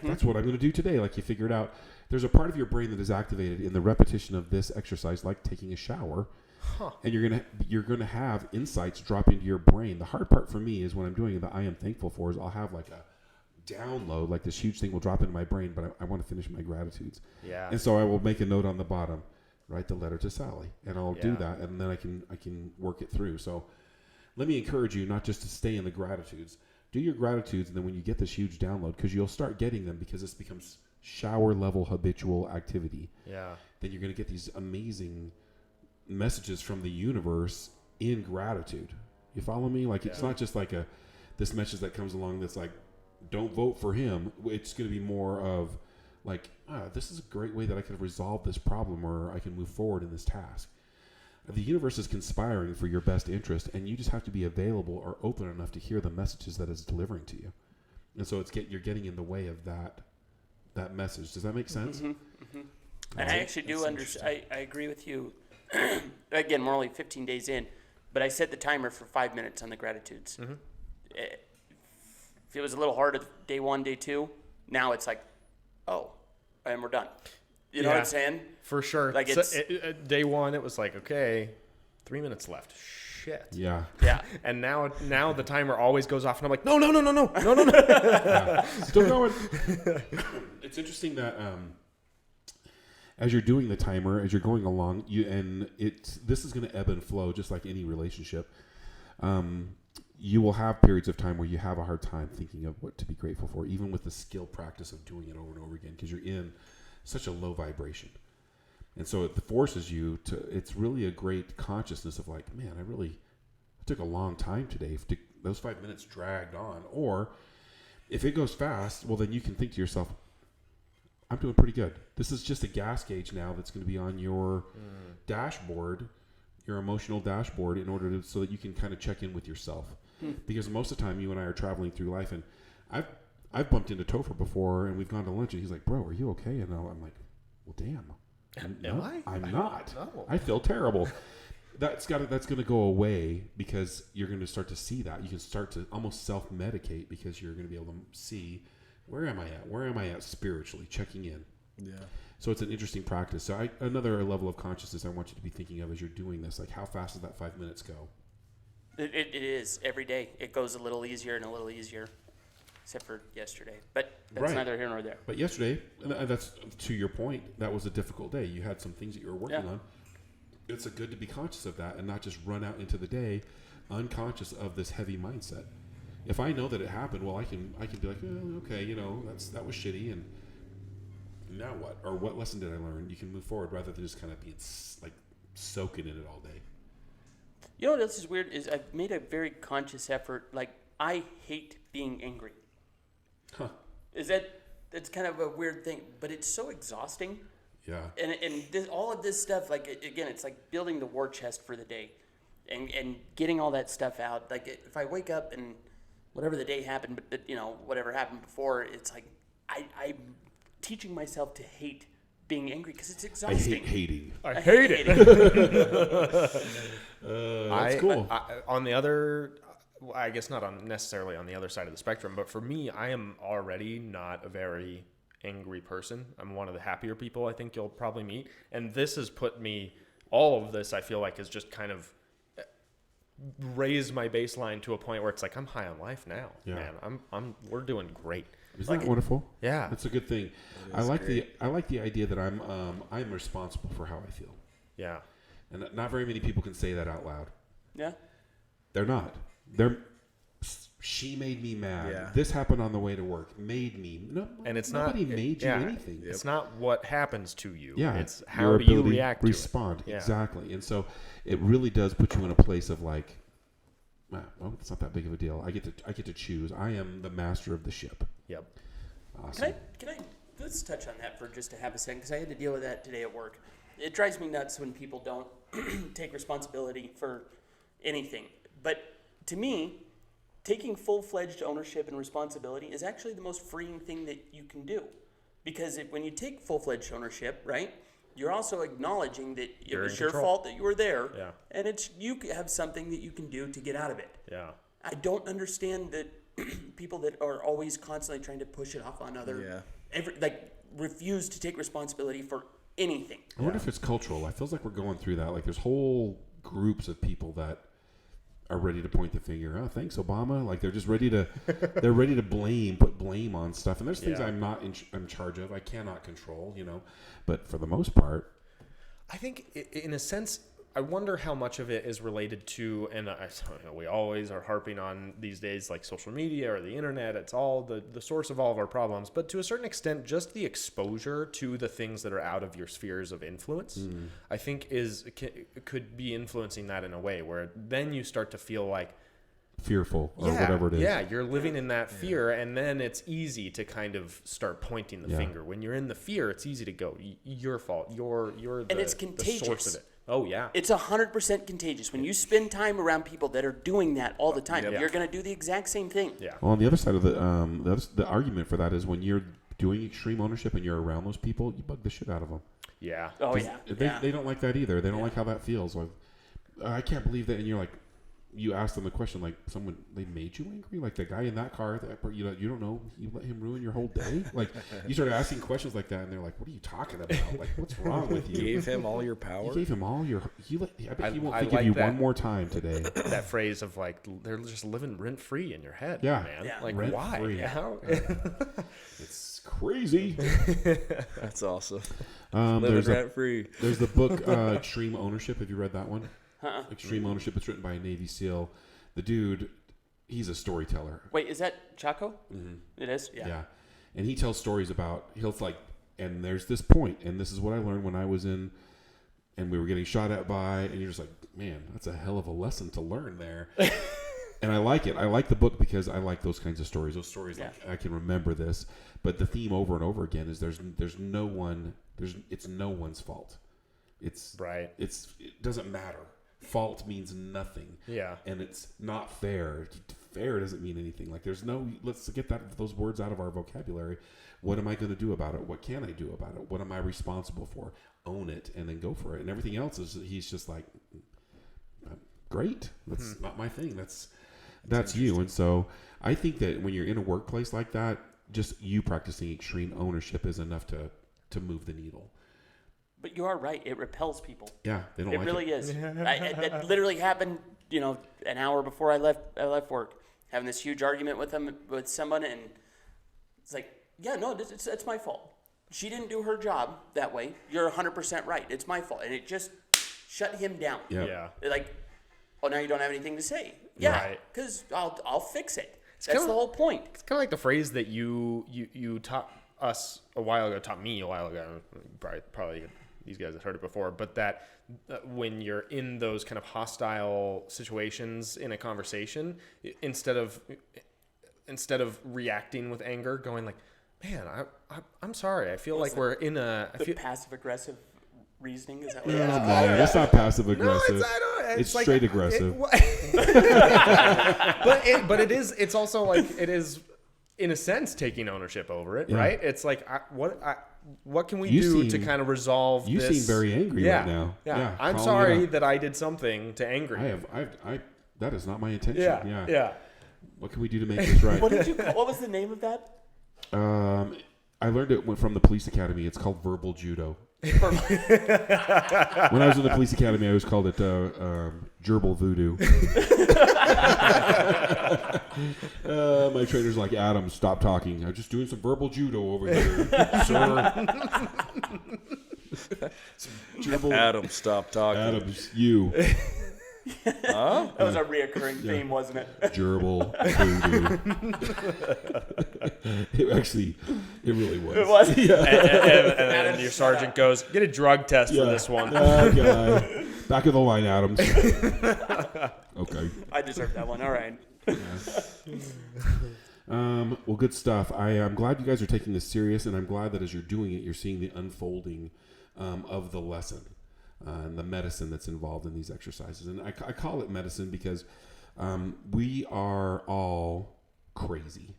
That's what I'm going to do today. Like you figure it out. There's a part of your brain that is activated in the repetition of this exercise, like taking a shower. And you're gonna have insights drop into your brain. The hard part for me is when I'm doing the I am thankful for is I'll have like a download, like this huge thing will drop into my brain, but I want to finish my gratitudes. Yeah. And so I will make a note on the bottom, write the letter to Sally, and I'll do that, and then I can work it through. So let me encourage you not just to stay in the gratitudes. Do your gratitudes, and then when you get this huge download, because you'll start getting them because this becomes shower level habitual activity. Yeah. Then you're going to get these amazing messages from the universe in gratitude. You follow me? Like it's not just like this message that comes along that's like, don't vote for him. It's going to be more of like, this is a great way that I could resolve this problem, or I can move forward in this task. The universe is conspiring for your best interest, and you just have to be available or open enough to hear the messages that it's delivering to you. And so you're getting in the way of that message. Does that make sense? And I actually do understand. I agree with you. Again, we're only 15 days in, but I set the timer for 5 minutes on the gratitudes. If it was a little harder day 1, day 2, now it's like, oh, and we're done. You know what I'm saying? For sure. Like day 1, it was like, okay, 3 minutes left. Shit. Yeah. Yeah. And now the timer always goes off, and I'm like, no. Still going. It's interesting that as you're doing the timer, as you're going along, this is going to ebb and flow just like any relationship. You will have periods of time where you have a hard time thinking of what to be grateful for, even with the skill practice of doing it over and over again, because you're in such a low vibration. And so it forces you to, it's really a great consciousness of like, man, it took a long time today. Those 5 minutes dragged on. Or if it goes fast, well, then you can think to yourself, I'm doing pretty good. This is just a gas gauge now that's going to be on your dashboard, your emotional dashboard, in order so that you can kind of check in with yourself. Because most of the time you and I are traveling through life, and I've bumped into Topher before, and we've gone to lunch, and he's like, bro, are you okay? And I'm like, well, damn. Am I? I'm not. No. I feel terrible. That's going to go away because you're going to start to see that. You can start to almost self-medicate because you're going to be able to see, where am I at? Where am I at spiritually? Checking in. Yeah. So it's an interesting practice. So another level of consciousness I want you to be thinking of as you're doing this, like how fast does that 5 minutes go? It is every day. It goes a little easier and a little easier, except for yesterday. But that's neither here nor there. But yesterday, and that's to your point, that was a difficult day. You had some things that you were working on. It's good to be conscious of that and not just run out into the day unconscious of this heavy mindset. If I know that it happened, well, I can be like, okay, that was shitty, and now what? Or what lesson did I learn? You can move forward rather than just kind of being like soaking in it all day. You know what else is weird is I've made a very conscious effort. Like, I hate being angry. Huh. That's kind of a weird thing, but it's so exhausting. Yeah. And this, all of this stuff, like, again, it's like building the war chest for the day and getting all that stuff out. Like, if I wake up and whatever the day happened, but you know, whatever happened before, it's like I'm teaching myself to hate being angry because it's exhausting. I hate hating. I hate it. That's cool. On the other, I guess not necessarily on the other side of the spectrum, but for me, I am already not a very angry person. I'm one of the happier people I think you'll probably meet. And this has put me, all of this I feel like has just kind of raised my baseline to a point where it's like, I'm high on life now, man. We're doing great. Isn't that wonderful? Yeah. That's a good thing. I like the idea that I'm responsible for how I feel. Yeah. And not very many people can say that out loud. Yeah. They're not. She made me mad. Yeah. This happened on the way to work. Made me. No, And it's nobody made you anything. It's not what happens to you. Yeah. It's your how do you ability react to to respond. it. Yeah. Exactly. And so it really does put you in a place of like, well, it's not that big of a deal. I get to choose. I am the master of the ship. Yep. Awesome. Can I let's touch on that for just a half a second because I had to deal with that today at work. It drives me nuts when people don't take responsibility for anything. But to me, taking full-fledged ownership and responsibility is actually the most freeing thing that you can do. Because when you take full-fledged ownership, right, you're also acknowledging that it was your fault that you were there, and you have something that you can do to get out of it. Yeah. I don't understand that people that are always constantly trying to push it off on other, refuse to take responsibility for anything. I wonder if it's cultural. It feels like we're going through that. Like there's whole groups of people that are ready to point the finger. Oh, thanks, Obama. Like they're just ready to, put blame on stuff. And there's things I'm not in charge of. I cannot control, But for the most part, I think in a sense, I wonder how much of it is related to, and we always are harping on these days, like social media or the internet. It's all the source of all of our problems. But to a certain extent, just the exposure to the things that are out of your spheres of influence, I think could be influencing that in a way where then you start to feel like fearful or whatever it is. Yeah, you're living in that fear, and then it's easy to kind of start pointing the finger. When you're in the fear, it's easy to go, your fault. You're and it's contagious. The source of it. Oh, yeah. It's 100% contagious. When you spend time around people that are doing that all the time, you're going to do the exact same thing. Yeah. Well, on the other side of the argument for that is when you're doing extreme ownership and you're around those people, you bug the shit out of them. Yeah. Oh, yeah. They don't like that either. They don't like how that feels. Like, I can't believe that. And you're like, you ask them the question, like, they made you angry? Like, the guy in that car, you don't know, you let him ruin your whole day? Like, you start asking questions like that, and they're like, what are you talking about? Like, what's wrong with you? You gave him all your power? You gave him all your... I bet he won't think of you one more time today. That phrase of, like, they're just living rent-free in your head, man. Yeah. Like, rent-free. Why? How? It's crazy. That's awesome. Living rent-free. There's the book, Extreme Ownership. Have you read that one? Extreme Ownership. It's written by a Navy SEAL. The dude, he's a storyteller. Wait, is that Chaco? Mm-hmm. It is? Yeah. And he tells stories about, and there's this point, and this is what I learned when I was in, and we were getting shot at by, and you're just like, man, that's a hell of a lesson to learn there. And I like it. I like the book because I like those kinds of stories. Those stories, like, I can remember this. But the theme over and over again is it's no one's fault. It doesn't matter. Fault means nothing. Yeah. And it's not fair. Fair doesn't mean anything. Like let's get those words out of our vocabulary. What am I going to do about it? What can I do about it? What am I responsible for? Own it and then go for it. And everything else he's just like, great. That's not my thing. That's you. And so I think that when you're in a workplace like that, just you practicing extreme ownership is enough to move the needle. But you are right. It repels people. Yeah, they don't like it. It really is. It literally happened, an hour before I left work, having this huge argument with someone, and it's like, yeah, no, it's my fault. She didn't do her job that way. You're 100% right. It's my fault. And it just shut him down. Yep. Yeah. They're like, oh, now you don't have anything to say. Yeah, because I'll fix it. That's the whole point. It's kind of like the phrase that you taught us a while ago, taught me a while ago, probably these guys have heard it before, but that when you're in those kind of hostile situations in a conversation, instead of reacting with anger, going like, man, I'm sorry. I feel like we're in a... passive aggressive reasoning, is that what No, it is? man, it's not passive aggressive. It's It's straight aggressive. but it is. It's also like it is, in a sense, taking ownership over it, right? It's like what can we do to kind of resolve you this? You seem very angry right now. Yeah. I'm sorry that I did something to anger you. That is not my intention. Yeah. What can we do to make this right? What was the name of that? I learned it from the police academy. It's called verbal judo. When I was in the police academy, I always called it gerbil voodoo. My trainer's like, Adam, stop talking. I'm just doing some verbal judo over here, sir. Adam, stop talking. Adam's you. Huh? That was a reoccurring theme, wasn't it? Gerbil voodoo. It really was. It was. And then your sergeant goes, get a drug test for this one. Okay. Back of the line, Adams. Okay. I deserve that one. All right. Well, good stuff. I'm glad you guys are taking this serious, and I'm glad that as you're doing it, you're seeing the unfolding of the lesson and the medicine that's involved in these exercises. And I call it medicine because we are all crazy.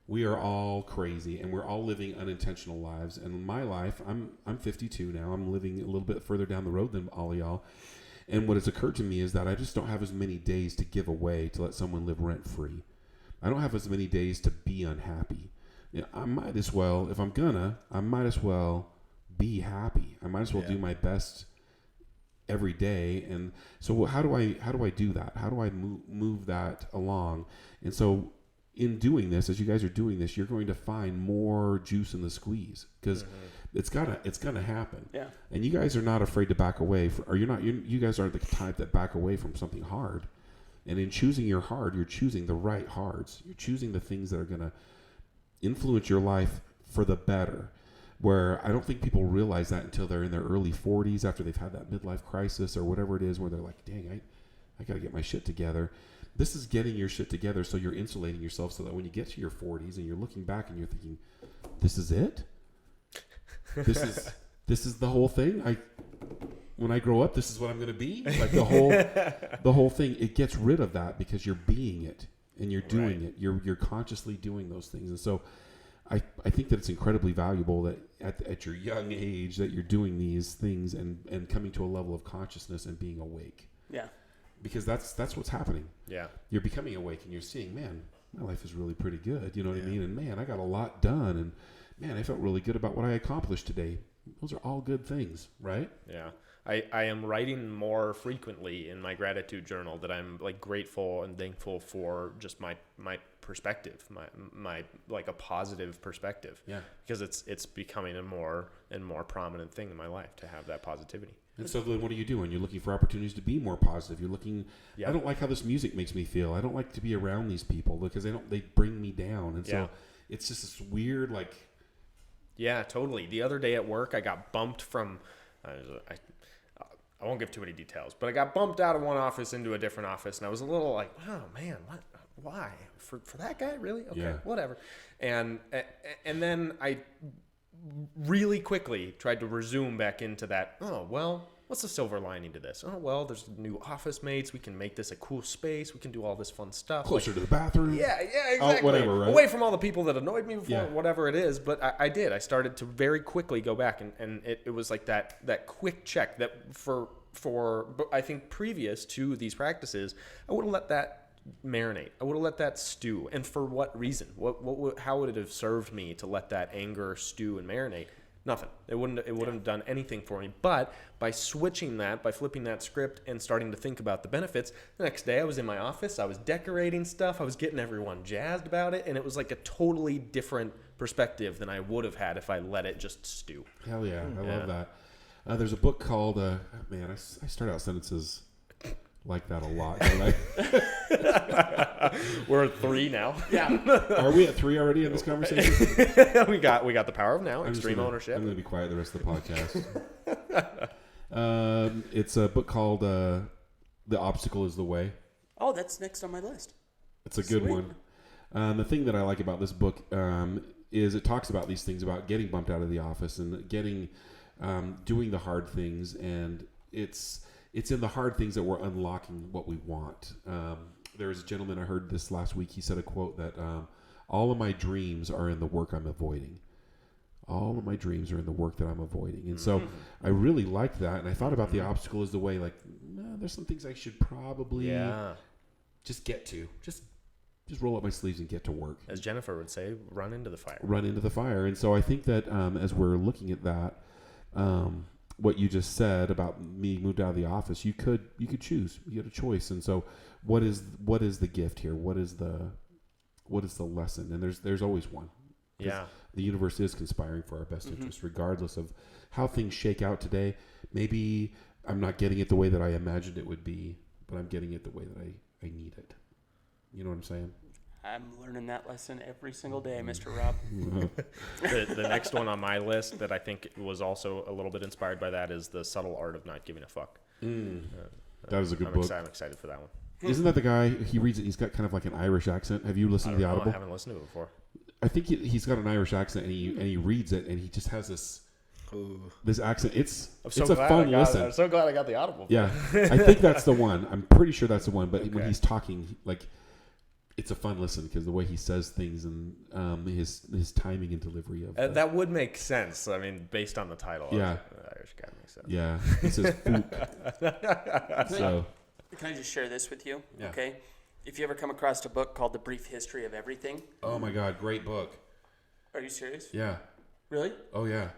We are all crazy, and we're all living unintentional lives. And in my life, I'm 52 now. I'm living a little bit further down the road than all of y'all. And what has occurred to me is that I just don't have as many days to give away to let someone live rent-free. I don't have as many days to be unhappy. I might as well, if I'm gonna, I might as well be happy. I might as well do my best every day. And so how do I do that? How do I move that along? And so in doing this, as you guys are doing this, you're going to find more juice in the squeeze because it's gonna happen. Yeah. And you guys are not afraid to back away, you guys aren't the type that back away from something hard. And in choosing your hard, you're choosing the right hards. You're choosing the things that are going to influence your life for the better. Where I don't think people realize that until they're in their early 40s, after they've had that midlife crisis or whatever it is, where they're like, dang, I got to get my shit together. This is getting your shit together so you're insulating yourself so that when you get to your 40s and you're looking back and you're thinking, this is it? This is the whole thing? When I grow up, this is what I'm going to be. Like the whole thing, it gets rid of that because you're being it and you're doing it. You're consciously doing those things. And so I think that it's incredibly valuable that at your young age that you're doing these things and coming to a level of consciousness and being awake. Yeah. Because that's what's happening. Yeah. You're becoming awake and you're seeing, man, my life is really pretty good. You know what I mean? And man, I got a lot done. And man, I felt really good about what I accomplished today. Those are all good things, right? Yeah. I am writing more frequently in my gratitude journal that I'm like grateful and thankful for just my perspective, my like a positive perspective. Yeah. Because it's becoming a more and more prominent thing in my life to have that positivity. And so then what are you doing? You're looking for opportunities to be more positive. You're looking, I don't like how this music makes me feel. I don't like to be around these people because they bring me down. And so it's just this weird like. Yeah, totally. The other day at work, I got bumped from, I won't give too many details, but I got bumped out of one office into a different office, and I was a little like, oh man, what? Why? For that guy? Really? Okay, whatever. And then I really quickly tried to resume back into that, oh, well, what's the silver lining to this? Oh, well, there's new office mates. We can make this a cool space. We can do all this fun stuff. Closer to the bathroom. Yeah, exactly. Whatever, right? Away from all the people that annoyed me before, whatever it is. But I did. I started to very quickly go back, and it was like that quick check that for I think previous to these practices, I would have let that marinate. I would have let that stew. And for what reason? How would it have served me to let that anger stew and marinate? Nothing. It wouldn't have done anything for me. But by switching that, by flipping that script and starting to think about the benefits, the next day I was in my office, I was decorating stuff, I was getting everyone jazzed about it, and it was like a totally different perspective than I would have had if I let it just stew. Hell yeah, I love that. There's a book called, I start out sentences like that a lot. Don't I? We're at 3 now. Yeah. Are we at 3 already in this conversation? we got the power of now. I'm Extreme ownership. I'm going to be quiet the rest of the podcast. It's a book called The Obstacle is the Way. Oh, that's next on my list. It's a good Sweet. one. The thing that I like about this book is it talks about these things, about getting bumped out of the office and getting doing the hard things, and it's in the hard things that we're unlocking what we want. There was a gentleman, I heard this last week, he said a quote that all of my dreams are in the work I'm avoiding. All of my dreams are in the work that I'm avoiding. And so I really liked that, and I thought about the obstacle as the way, like, there's some things I should probably just get to. Just roll up my sleeves and get to work. As Jennifer would say, run into the fire. Run into the fire. And so I think that as we're looking at that, what you just said about me moved out of the office, you could choose. You had a choice. And so what is the gift here? What is the lesson? And there's always one. Yeah. The universe is conspiring for our best interest, regardless of how things shake out today. Maybe I'm not getting it the way that I imagined it would be, but I'm getting it the way that I need it. You know what I'm saying? I'm learning that lesson every single day, Mr. Rob. The next one on my list that I think was also a little bit inspired by that is The Subtle Art of Not Giving a Fuck. That is a good book. I'm excited for that one. Isn't that the guy, he reads it, he's got kind of like an Irish accent. Have you listened to the Audible? I haven't listened to it before. I think he's got an Irish accent, and he reads it, and he just has this accent. It's a fun listen. I'm so glad I got the Audible. Yeah, I think that's the one. I'm pretty sure that's the one. But when he's talking, like, it's a fun listen because the way he says things and his timing and delivery of that would make sense. I mean, based on the title. Yeah, the Irish guy makes sense. Yeah, he says "fook." So, can I just share this with you? Yeah. Okay. If you ever come across a book called The Brief History of Everything. Oh my God, great book. Are you serious? Yeah. Really? Oh yeah.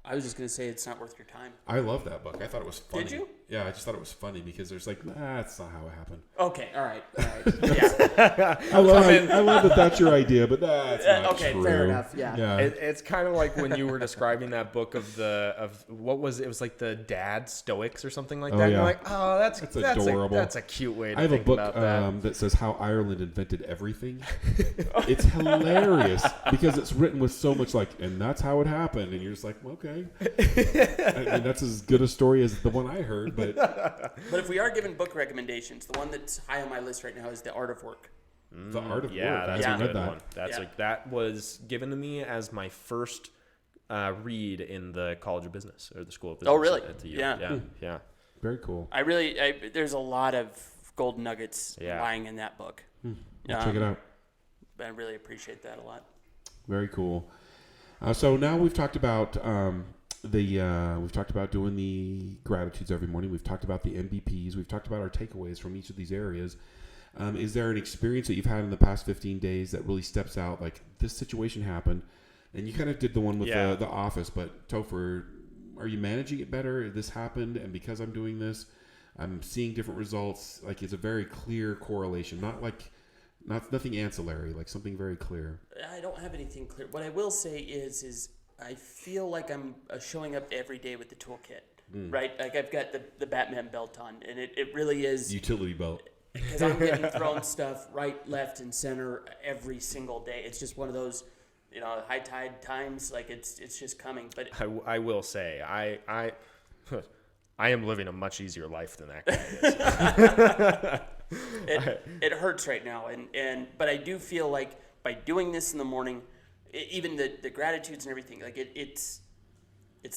I was just going to say it's not worth your time. I love that book. I thought it was funny. Did you? Yeah, I just thought it was funny because there's like, that's not how it happened. Okay, all right. Yeah. I love that that's your idea, but that's not okay, true. fair enough. Yeah. It's kind of like when you were describing that book of what was it? It was like the Dad Stoics or something like that. Oh, And yeah. you're like, oh, that's adorable. That's a cute way to I have a think book about that. that says How Ireland Invented Everything. It's hilarious because it's written with so much like, and that's how it happened, and you're just like, well, okay. I mean, that's as good a story as the one I heard, but But if we are giving book recommendations, the one that's high on my list right now is The Art of Work. The Art of Work. Yeah, that's I a haven't good read that. one. That's Yeah. that was given to me as my first read in the College of Business or the School of Business. Oh, really? At the U. Yeah. Yeah. Very cool. There's a lot of gold nuggets Yeah. lying in that book. I'll check it out. I really appreciate that a lot. Very cool. So now we've talked about we've talked about doing the gratitudes every morning. We've talked about the MVPs. We've talked about our takeaways from each of these areas. Is there an experience that you've had in the past 15 days that really steps out? Like, this situation happened, and you kind of did the one with the office, but Topher, are you managing it better? This happened, and because I'm doing this, I'm seeing different results. Like, it's a very clear correlation, nothing ancillary, like something very clear. I don't have anything clear. What I will say is I feel like I'm showing up every day with the toolkit, right? Like, I've got the Batman belt on, and it really is Utility belt. because I'm getting thrown stuff right, left, and center every single day. It's just one of those, high tide times. Like, it's just coming. But I will say I am living a much easier life than that guy is. it hurts right now, but I do feel like by doing this in the morning, even the gratitudes and everything, like it's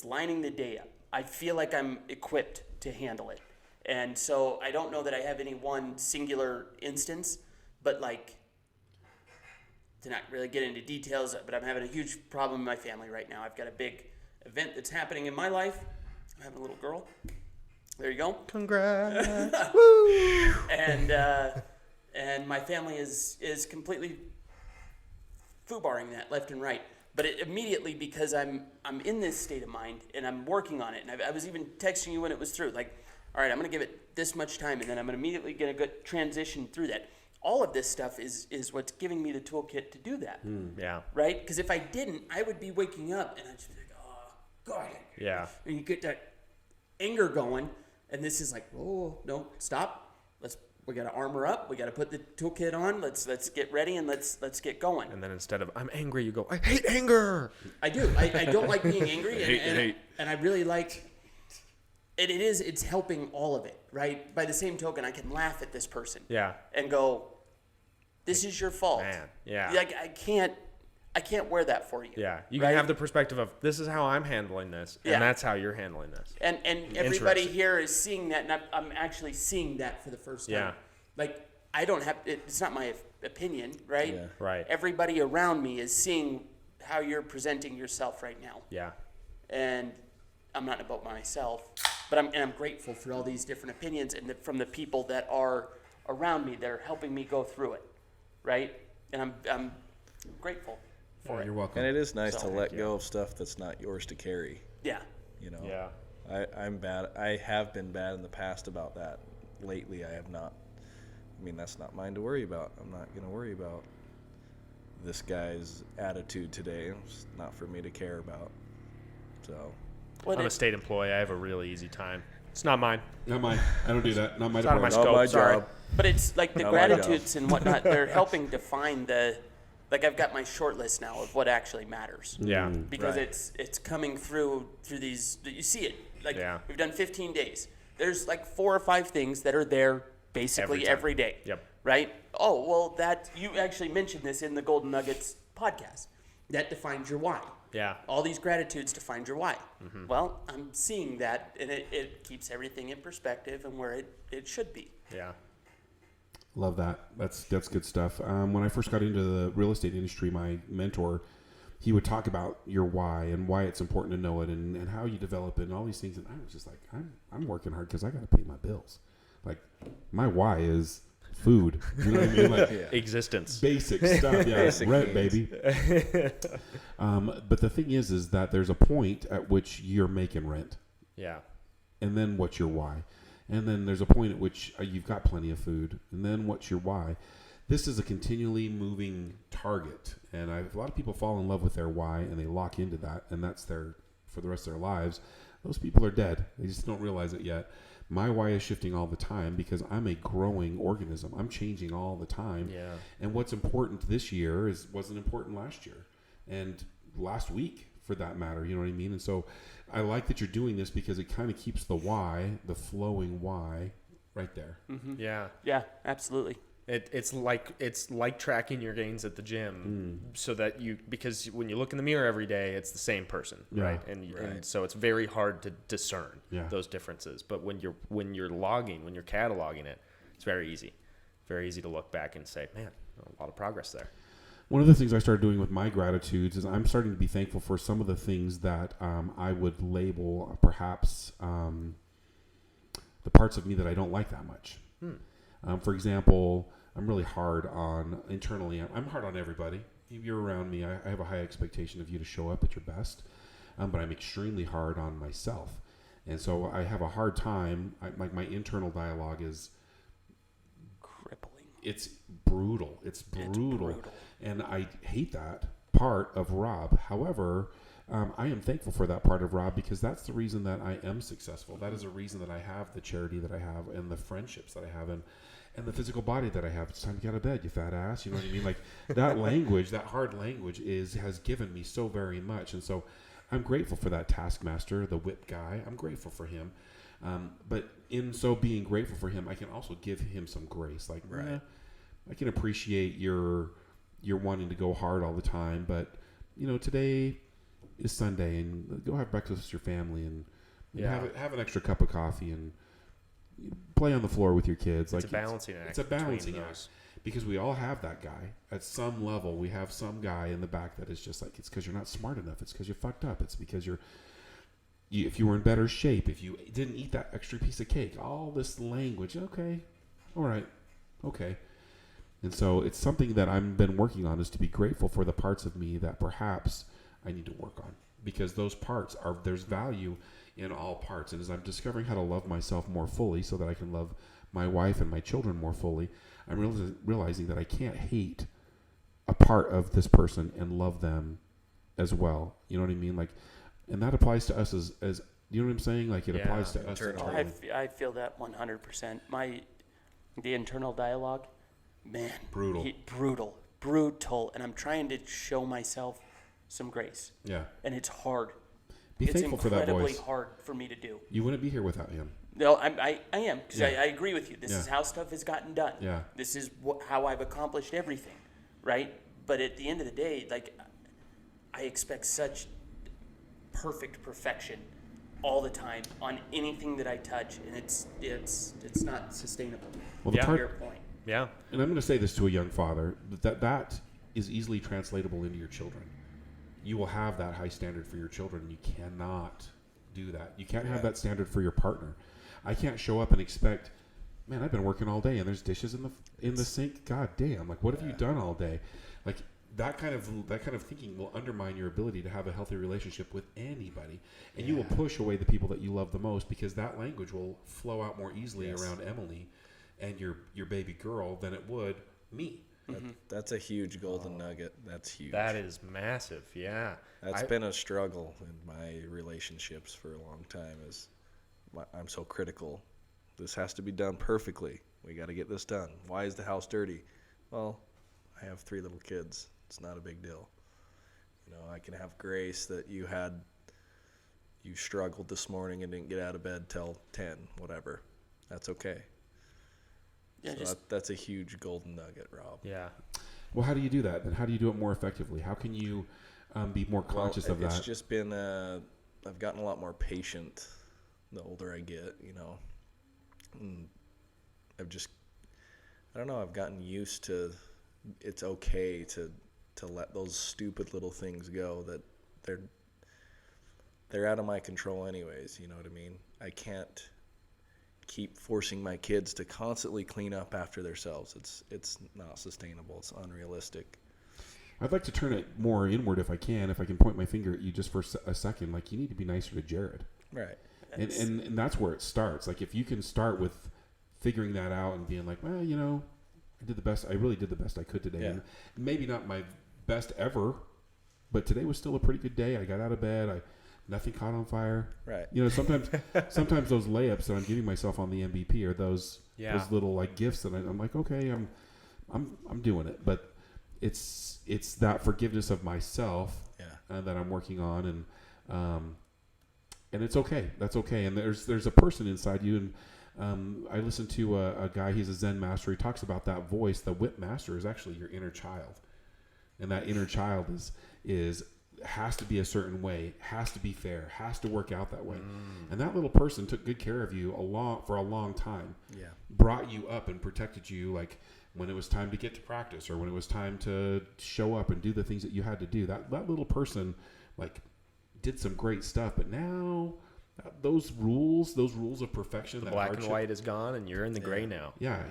lining the day up. I feel like I'm equipped to handle it. And so I don't know that I have any one singular instance, but like, to not really get into details, but I'm having a huge problem in my family right now. I've got a big event that's happening in my life. I'm having a little girl. There you go. Congrats. And my family is completely foobarring that left and right. But immediately, because I'm in this state of mind and I'm working on it, and I was even texting you when it was through, like, all right, I'm going to give it this much time, and then I'm immediately going to transition through that. All of this stuff is what's giving me the toolkit to do that. Yeah. Right? Because if I didn't, I would be waking up and I'd just be like, oh, God. Yeah. And you get that anger going, and this is like, oh, no, stop. We got to armor up. We got to put the toolkit on. Let's get ready and let's get going. And then instead of I'm angry, you go, I hate anger. I do. I don't like being angry, and I really like. It's helping all of it, right? By the same token, I can laugh at this person. Yeah. And go, this is your fault. Man, yeah. Like I can't wear that for you. Yeah. You right? can have the perspective of this is how I'm handling this, and that's how you're handling this. And everybody here is seeing that, and I'm actually seeing that for the first time. Yeah. Like I don't have. It's not my opinion, right? Yeah. Right. Everybody around me is seeing how you're presenting yourself right now. Yeah. And I'm not about myself, but I'm grateful for all these different opinions and from the people that are around me that are helping me go through it, right? And I'm grateful for it. You're welcome. And it is nice to So, let go of stuff that's not yours to carry. Yeah. You know. Yeah. I'm bad. I have been bad in the past about that. Lately, I have not. I mean, that's not mine to worry about. I'm not going to worry about this guy's attitude today. It's not for me to care about. So. I'm a state employee. I have a really easy time. It's not mine. Not mine. I don't do that. Not my It's out of my department. scope. my Sorry. job. But it's like the Not my job. gratitudes and whatnot, they're helping define like I've got my short list now of what actually matters. Yeah. Because Right. it's coming through these, you see it. Like Yeah. we've done 15 days. There's like 4 or 5 things that are there basically every day. Yep. Right? Oh, well you actually mentioned this in the Golden Nuggets podcast. That defines your why. Yeah. All these gratitudes to find your why. Mm-hmm. Well, I'm seeing that, and it keeps everything in perspective and where it should be. Yeah. Love that. That's good stuff. When I first got into the real estate industry, my mentor, he would talk about your why and why it's important to know it and how you develop it and all these things. And I was just like, I'm working hard because I got to pay my bills. Like my why is food. You know what I mean? Like Existence. basic stuff. Yeah, Basic rent, needs. baby. But the thing is that there's a point at which you're making rent. Yeah. And then what's your why? And then there's a point at which you've got plenty of food. And then what's your why? This is a continually moving target. And a lot of people fall in love with their why and they lock into that. And that's for the rest of their lives. Those people are dead. They just don't realize it yet. My why is shifting all the time because I'm a growing organism. I'm changing all the time. Yeah. And what's important this year wasn't important last year. And last week, for that matter, you know what I mean? And so I like that you're doing this because it kind of keeps the why, the flowing why, right there. Mm-hmm. Yeah. Yeah, absolutely. It's like tracking your gains at the gym, so that because when you look in the mirror every day, it's the same person, Yeah. right? And so it's very hard to discern those differences. But when you're cataloging it, it's very easy to look back and say, man, a lot of progress there. One of the things I started doing with my gratitudes is I'm starting to be thankful for some of the things that I would label perhaps the parts of me that I don't like that much. For example, I'm really hard on internally. I'm hard on everybody. If you're around me, I have a high expectation of you to show up at your best, but I'm extremely hard on myself. And so I have a hard time. My internal dialogue is Crippling. it's brutal. It's brutal. And I hate that part of Rob. However, I am thankful for that part of Rob because that's the reason that I am successful. That is a reason that I have the charity that I have and the friendships that I have and the physical body that I have. It's time to get out of bed, you fat ass. You know what I mean? Like that language, that hard language has given me so very much. And so I'm grateful for that taskmaster, the whip guy. I'm grateful for him. But in so being grateful for him, I can also give him some grace. Like, I can appreciate your wanting to go hard all the time, but today is Sunday and go have breakfast with your family and have an extra cup of coffee and play on the floor with your kids. It's a balancing act. It's a balancing between act those. because we all have that guy at some level. We have some guy in the back that is just like, it's because you're not smart enough. It's because you're fucked up. It's because if you were in better shape, if you didn't eat that extra piece of cake, all this language. Okay. All right. Okay. And so it's something that I've been working on is to be grateful for the parts of me that perhaps I need to work on because those parts there's value in all parts. And as I'm discovering how to love myself more fully so that I can love my wife and my children more fully, I'm realizing that I can't hate a part of this person and love them as well. You know what I mean? Like, and that applies to us as you know what I'm saying? Like it applies to us. internally. I feel that 100%. My The internal dialogue, man, Brutal. Brutal. And I'm trying to show myself some grace. Yeah. And it's hard. Be thankful for that incredibly voice. hard for me to do. You wouldn't be here without him. No, I am, because Yeah. I agree with you. This is how stuff has gotten done. Yeah. This is how I've accomplished everything, right? But at the end of the day, like, I expect such perfect perfection all the time on anything that I touch, and it's not sustainable. Well, the To part- your point. Yeah. And I'm going to say this to a young father, that is easily translatable into your children. You will have that high standard for your children. You cannot do that. You can't have that standard for your partner. I can't show up and expect, man, I've been working all day and there's dishes in the sink. God damn. Like, what have you done all day? Like, that kind of thinking will undermine your ability to have a healthy relationship with anybody. And you will push away the people that you love the most, because that language will flow out more easily around Emily and your baby girl than it would me. That's a huge golden nugget. That's huge. That is massive. Yeah. That's been a struggle in my relationships for a long time. I'm so critical. This has to be done perfectly. We got to get this done. Why is the house dirty? Well, I have 3 little kids. It's not a big deal. You know, I can have grace that you struggled this morning and didn't get out of bed till 10, whatever. That's okay. Yeah, So that's a huge golden nugget, Rob. Yeah. Well, how do you do that? Then how do you do it more effectively? How can you be more conscious of that? It's just been, I've gotten a lot more patient the older I get, you know. And I've gotten used to it's okay to let those stupid little things go, that they're out of my control anyways, you know what I mean? I can't keep forcing my kids to constantly clean up after themselves. It's not sustainable. It's unrealistic. I'd like to turn it more inward if I can point my finger at you just for a second. Like, you need to be nicer to Jared. Right. And that's where it starts. Like, if you can start with figuring that out and being like, well, you know, I really did the best I could today. Yeah. And maybe not my best ever, but today was still a pretty good day. I got out of bed. Nothing caught on fire. Right. You know, sometimes those layups that I'm giving myself on the MVP are those little like gifts that I'm like, okay, I'm doing it. But it's that forgiveness of myself that I'm working on, and it's okay. That's okay. And there's a person inside you, and I listened to a guy. He's a Zen master. He talks about that voice. The whip master is actually your inner child, and that inner child has to be a certain way, has to be fair, has to work out that way. And that little person took good care of you for a long time. Yeah. Brought you up and protected you, like when it was time to get to practice or when it was time to show up and do the things that you had to do. That little person like did some great stuff, but now those rules of perfection, The black and white is gone and you're in the gray now. Yeah,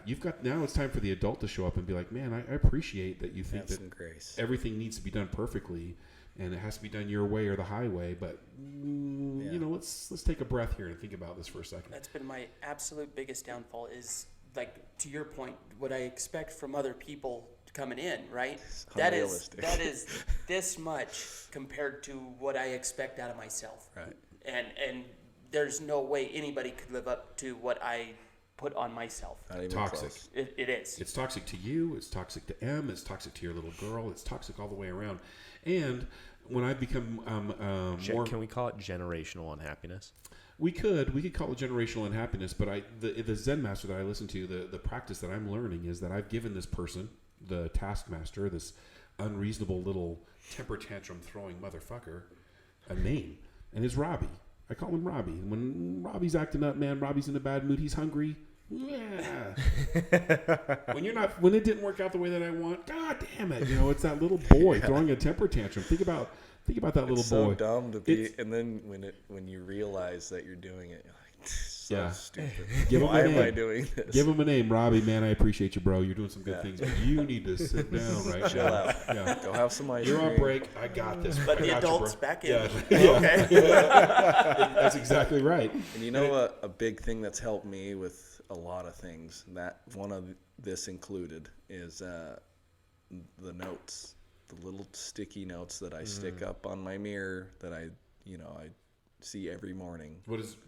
now it's time for the adult to show up and be like, man, I appreciate that you think Have that some grace. Everything needs to be done perfectly. And it has to be done your way or the highway, but you know, let's take a breath here and think about this for a second. That's been my absolute biggest downfall, is like, to your point, what I expect from other people coming in, right? That is this much compared to what I expect out of myself. Right. And there's no way anybody could live up to what I put on myself. Not even Toxic. close. It is. It's toxic to you. It's toxic to Em. It's toxic to your little girl. It's toxic all the way around. And when I become more, Can we call it generational unhappiness? we could call it generational unhappiness. But the Zen master that I listen to, the practice that I'm learning is that I've given this person, the taskmaster, this unreasonable little temper tantrum throwing motherfucker, a name, and it's Robbie. I call him Robbie. And when Robbie's acting up, man, Robbie's in a bad mood. He's hungry. Yeah. when it didn't work out the way that I want, God damn it. You know, it's that little boy throwing a temper tantrum. Think about that little It's boy. so dumb to be, and then when you realize that you're doing it, you're like, so stupid. Why am I doing this? Give him a name, Robbie. Man, I appreciate you, bro. You're doing some good things, but you need to sit down right Chill now. out. Yeah. Go have some ice You're cream. on break. I got this. But I the got you, adult's bro. back in. Yeah. Okay. That's exactly right. And you know a big thing that's helped me with a lot of things, that one of this included, is the notes, the little sticky notes that I stick up on my mirror that I see every morning.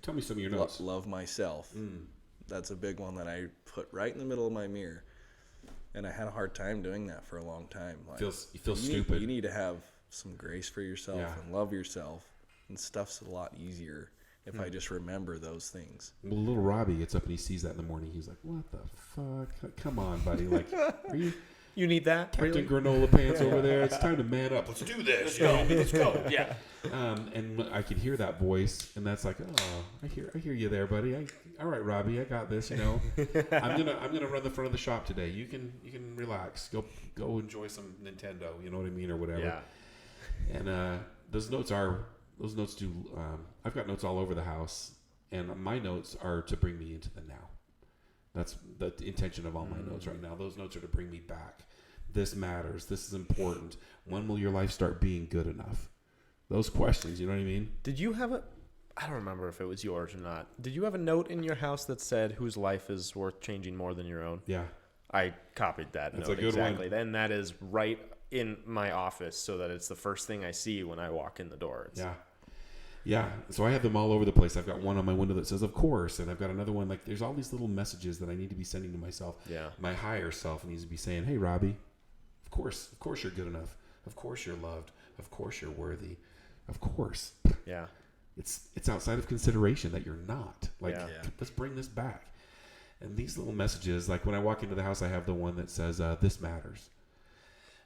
Tell me some of your notes. Love myself. That's a big one that I put right in the middle of my mirror. And I had a hard time doing that for a long time. Like, You feel stupid. You need to have some grace for yourself and love yourself. And stuff's a lot easier if I just remember those things. Well, little Robbie gets up and he sees that in the morning. He's like, "What the fuck? Come on, buddy! Like, are you You need that? Captain Granola Pants over there? It's time to man up. Let's do this. Let's go. Yeah. And I could hear that voice, and that's like, oh, I hear you there, buddy. All right, Robbie, I got this. You know, I'm gonna run the front of the shop today. You can relax. Go enjoy some Nintendo. You know what I mean, or whatever. Yeah. And those notes do. I've got notes all over the house, and my notes are to bring me into the now. That's the intention of all my notes right now. Those notes are to bring me back. This matters. This is important. When will your life start being good enough? Those questions, you know what I mean? Did you have I don't remember if it was yours or not. Did you have a note in your house that said whose life is worth changing more than your own? Yeah. I copied that That's note a good exactly. one. And that is right in my office so that it's the first thing I see when I walk in the door. Yeah. So I have them all over the place. I've got one on my window that says, of course. And I've got another one. Like, there's all these little messages that I need to be sending to myself. Yeah. My higher self needs to be saying, hey, Robbie, of course you're good enough. Of course you're loved. Of course you're worthy. Of course. Yeah. It's outside of consideration that you're not. Like, Yeah. let's bring this back. And these little messages, like when I walk into the house, I have the one that says, this matters.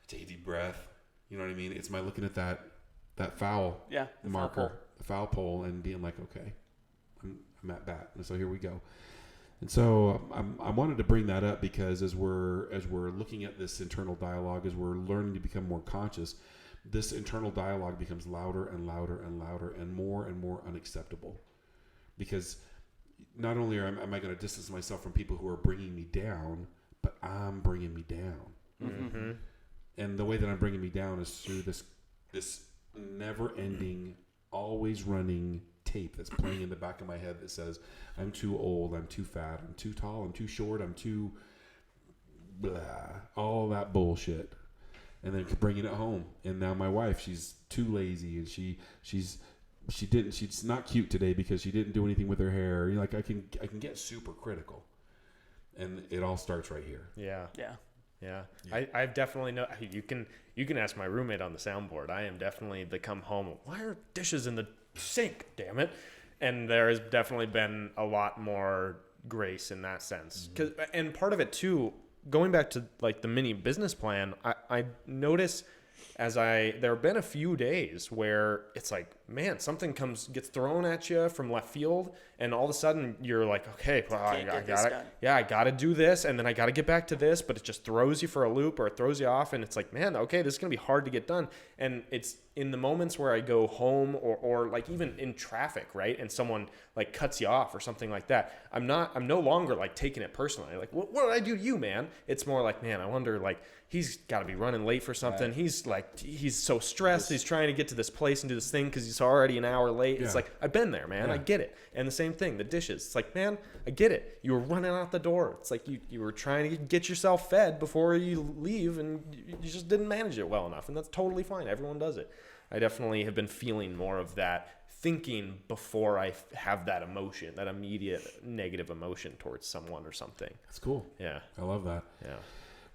Take a deep breath. You know what I mean? It's my looking at that foul marker, the foul pole, and being like, okay, I'm at bat. And so here we go. And so I wanted to bring that up because as we're looking at this internal dialogue, as we're learning to become more conscious, this internal dialogue becomes louder and louder and louder and more unacceptable. Because not only am I going to distance myself from people who are bringing me down, but I'm bringing me down. Mm-hmm. And the way that I'm bringing me down is through this never-ending, always running tape that's playing in the back of my head that says, I'm too old, I'm too fat, I'm too tall, I'm too short, I'm too blah, all that bullshit. And then bringing it home. And now my wife, she's too lazy, and she's not cute today because she didn't do anything with her hair. You know, like I can get super critical. And it all starts right here. Yeah. Yeah. Yeah. I've definitely you can ask my roommate on the soundboard. I am definitely the come home, why are dishes in the sink, damn it? And there has definitely been a lot more grace in that sense. And part of it too, going back to like the mini business plan, I notice there have been a few days where it's like, man, something gets thrown at you from left field, and all of a sudden you're like, okay, well, I gotta do this, and then I gotta get back to this, but it just throws you for a loop, or it throws you off, and it's like, man, okay, this is gonna be hard to get done. And it's in the moments where I go home or like even in traffic, right, and someone like cuts you off or something like that, I'm no longer like taking it personally, like, what did I do to you, man? It's more like, man, I wonder, like, he's got to be running late for something. Right. He's so stressed. He's trying to get to this place and do this thing because he's already an hour late. Yeah. It's like, I've been there, man. Yeah. I get it. And the same thing, the dishes. It's like, man, I get it. You were running out the door. It's like you were trying to get yourself fed before you leave, and you just didn't manage it well enough. And that's totally fine. Everyone does it. I definitely have been feeling more of that thinking before I have that emotion, that immediate negative emotion towards someone or something. That's cool. Yeah. I love that. Yeah.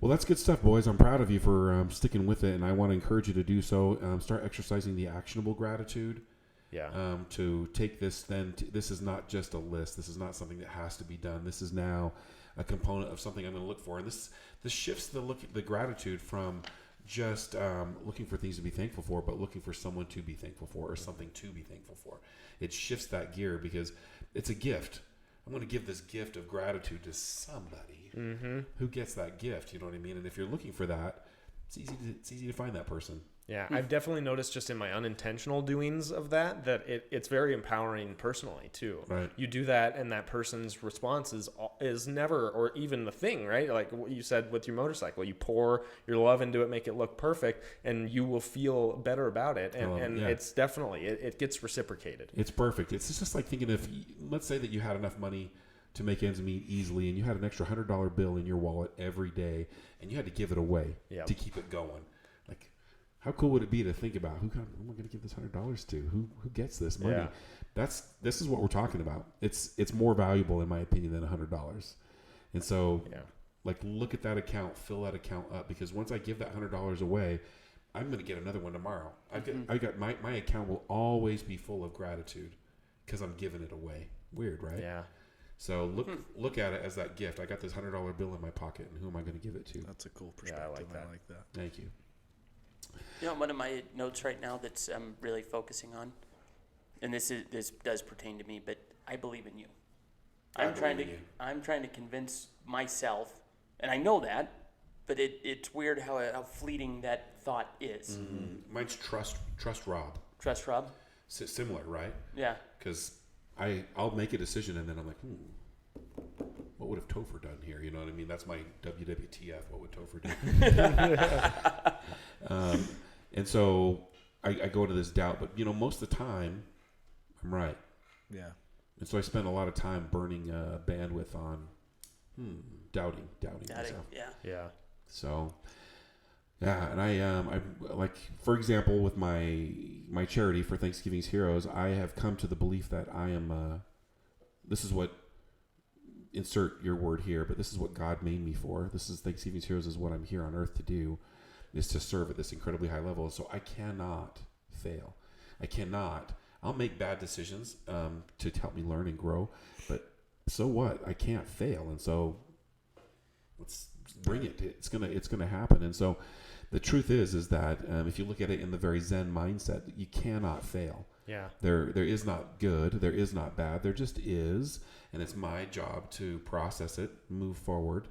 Well, that's good stuff, boys. I'm proud of you for sticking with it, and I want to encourage you to do so. Start exercising the actionable gratitude. Yeah. To take this, this is not just a list. This is not something that has to be done. This is now a component of something I'm going to look for, and this shifts the gratitude from just looking for things to be thankful for, but looking for someone to be thankful for or something to be thankful for. It shifts that gear because it's a gift. I'm going to give this gift of gratitude to somebody who gets that gift. You know what I mean? And if you're looking for that, it's easy to find that person. Yeah, I've definitely noticed just in my unintentional doings of that it's very empowering personally too. Right. You do that, and that person's response is never, or even the thing, right? Like what you said with your motorcycle, you pour your love into it, make it look perfect, and you will feel better about it. And it's definitely it gets reciprocated. It's perfect. It's just like thinking let's say that you had enough money to make ends meet easily, and you had an extra $100 bill in your wallet every day, and you had to give it away to keep it going. Like, How cool would it be to think about who am I going to give this $100 to? Who gets this money? Yeah. This is what we're talking about. It's more valuable in my opinion than $100. And so like look at that account, fill that account up, because once I give that $100 away, I'm going to get another one tomorrow. I got my account will always be full of gratitude because I'm giving it away. Weird, right? Yeah. So look at it as that gift. I got this $100 bill in my pocket, and who am I going to give it to? That's a cool perspective. Yeah, I like that. Thank you. You know, one of my notes right now that's I'm really focusing on, and this does pertain to me, but I believe in you. I'm trying to convince myself, and I know that, but it's weird how fleeting that thought is. Mm-hmm. Mine's trust Rob. Trust Rob? Similar, right? Yeah. Because I'll make a decision, and then I'm like, what would have Topher done here? You know what I mean? That's my WWTF. What would Topher do? And so I go into this doubt, but most of the time I'm right. Yeah. And so I spend a lot of time burning bandwidth on doubting myself. Yeah. So and I'm like, for example, with my charity for Thanksgiving's Heroes, I have come to the belief that I am. This is what, insert your word here, but this is what God made me for. This is Thanksgiving's Heroes is what I'm here on earth to do, is to serve at this incredibly high level. So I cannot fail. I cannot. I'll make bad decisions to help me learn and grow, but so what? I can't fail, and so let's bring it. It's gonna happen. And so the truth is that if you look at it in the very Zen mindset, you cannot fail. Yeah. There is not good. There is not bad. There just is, and it's my job to process it, move forward.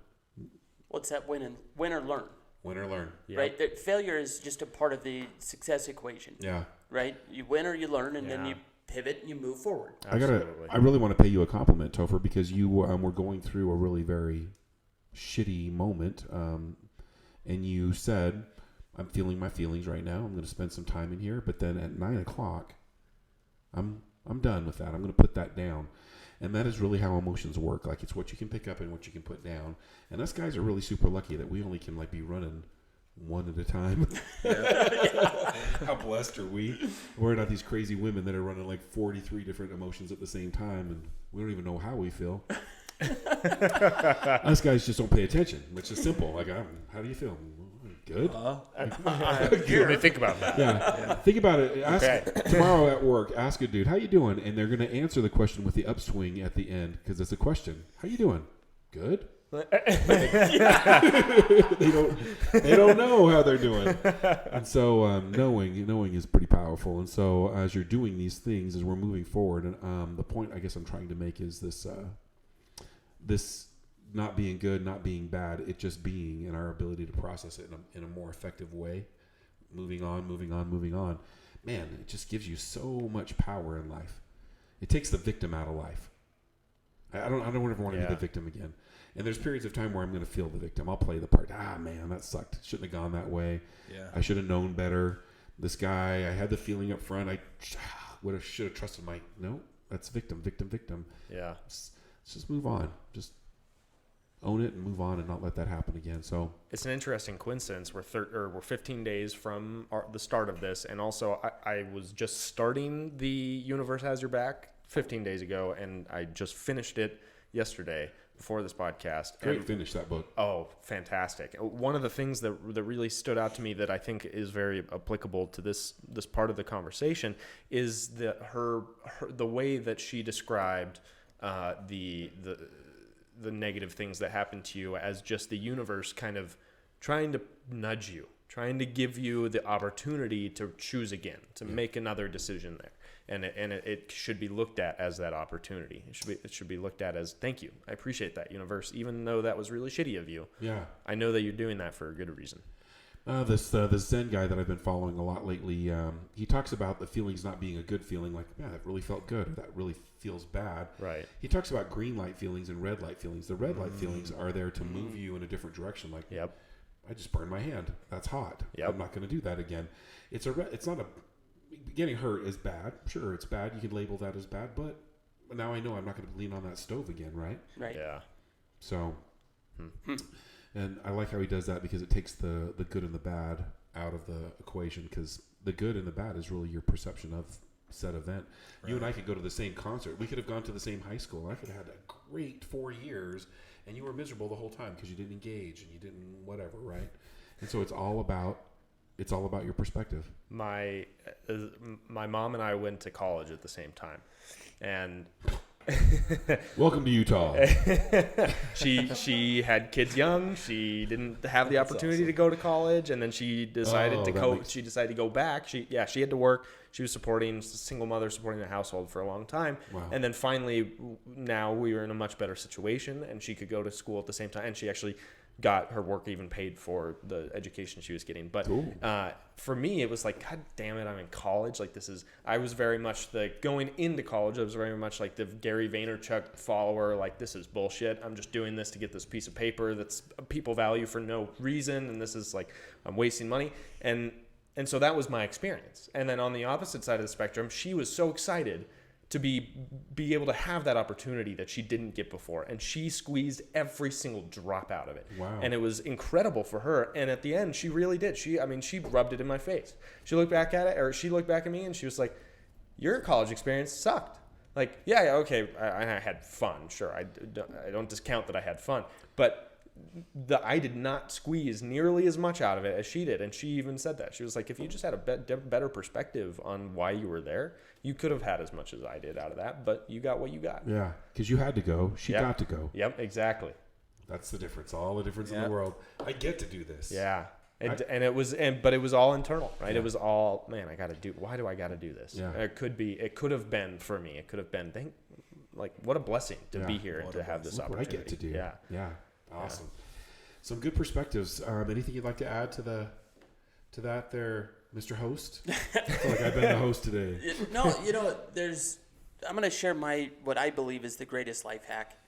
What's that win or learn? Win or learn. Yep. Right? That failure is just a part of the success equation. Yeah. Right? You win or you learn, and then you pivot and you move forward. Absolutely. I really want to pay you a compliment, Topher, because you were going through a really very shitty moment, and you said, I'm feeling my feelings right now. I'm going to spend some time in here, but then at 9:00, I'm done with that. I'm going to put that down. And that is really how emotions work. Like, it's what you can pick up and what you can put down. And us guys are really super lucky that we only can be running one at a time. How blessed are we? We're not these crazy women that are running 43 different emotions at the same time, and we don't even know how we feel. Us guys just don't pay attention, which is simple. How do you feel? Good. Let me think about that. Yeah. Think about it. Tomorrow at work, ask a dude, how you doing? And they're going to answer the question with the upswing at the end, because it's a question. How you doing? Good. They don't know how they're doing. And so knowing is pretty powerful. And so as you're doing these things, as we're moving forward, and the point I guess I'm trying to make is this not being good, not being bad, it just being, and our ability to process it in a more effective way. Moving on. Man, it just gives you so much power in life. It takes the victim out of life. I don't ever want to be the victim again. And there's periods of time where I'm going to feel the victim. I'll play the part. Man, that sucked. Shouldn't have gone that way. Yeah. I should have known better. This guy, I had the feeling up front. I should have trusted no, that's victim. Yeah. Let's just move on. Just own it and move on and not let that happen again. So it's an interesting coincidence. We're 15 days from the start of this, and also I was just starting the Universe Has Your Back 15 days ago, and I just finished it yesterday before this podcast. Great finish, that book. Oh, fantastic. One of the things that really stood out to me that I think is very applicable to this part of the conversation is the way that she described the negative things that happen to you as just the universe kind of trying to nudge you, trying to give you the opportunity to choose again, to make another decision there. And it should be looked at as that opportunity. It should be looked at as, thank you. I appreciate that, universe, even though that was really shitty of you. Yeah. I know that you're doing that for a good reason. This Zen guy that I've been following a lot lately, he talks about the feelings not being a good feeling, like, man, that really felt good, or that really feels bad. Right. He talks about green light feelings and red light feelings. The red light feelings are there to move you in a different direction. Like, I just burned my hand. That's hot. I'm not going to do that again. It's not getting hurt is bad. Sure, it's bad. You could label that as bad, but now I know I'm not going to lean on that stove again, right? Right. Yeah. So, and I like how he does that because it takes the good and the bad out of the equation, because the good and the bad is really your perception of said event. Right. You and I could go to the same concert. We could have gone to the same high school. I could have had a great 4 years, and you were miserable the whole time because you didn't engage and you didn't whatever, right? And so it's all about your perspective. My mom and I went to college at the same time, and welcome to Utah. she had kids young. She didn't have the opportunity to go to college, and then she decided She decided to go back. She had to work. She was a single mother, supporting the household for a long time. Wow. And then finally, now we were in a much better situation, and she could go to school at the same time. And she actually got her work even paid for the education she was getting. But for me, it was like, God damn it, I'm in college. Like, I was very much going into college, I was very much like the Gary Vaynerchuk follower. Like, this is bullshit. I'm just doing this to get this piece of paper that's people value for no reason. And this is like, I'm wasting money. And so that was my experience. And then on the opposite side of the spectrum, she was so excited to be able to have that opportunity that she didn't get before. And she squeezed every single drop out of it. Wow. And it was incredible for her. And at the end, she really did. She rubbed it in my face. She looked back at me and she was like, your college experience sucked. Like, yeah, okay, I had fun. Sure, I don't discount that I had fun. But I did not squeeze nearly as much out of it as she did. And she even said that. She was like, if you just had a better perspective on why you were there, you could have had as much as I did out of that, but you got what you got. Yeah, because you had to go. She got to go. Yep, exactly. That's the difference. All the difference in the world. I get to do this. Yeah. But it was all internal, right? Yeah. It was all, man, why do I got to do this? Yeah. It could have been for me. It could have been, what a blessing to be here and to have this opportunity. What I get to do. Yeah. Yeah. Awesome. Yeah. Some good perspectives. Anything you'd like to add to that there, Mr. Host? I feel like I've been the host today. No, I'm going to share what I believe is the greatest life hack,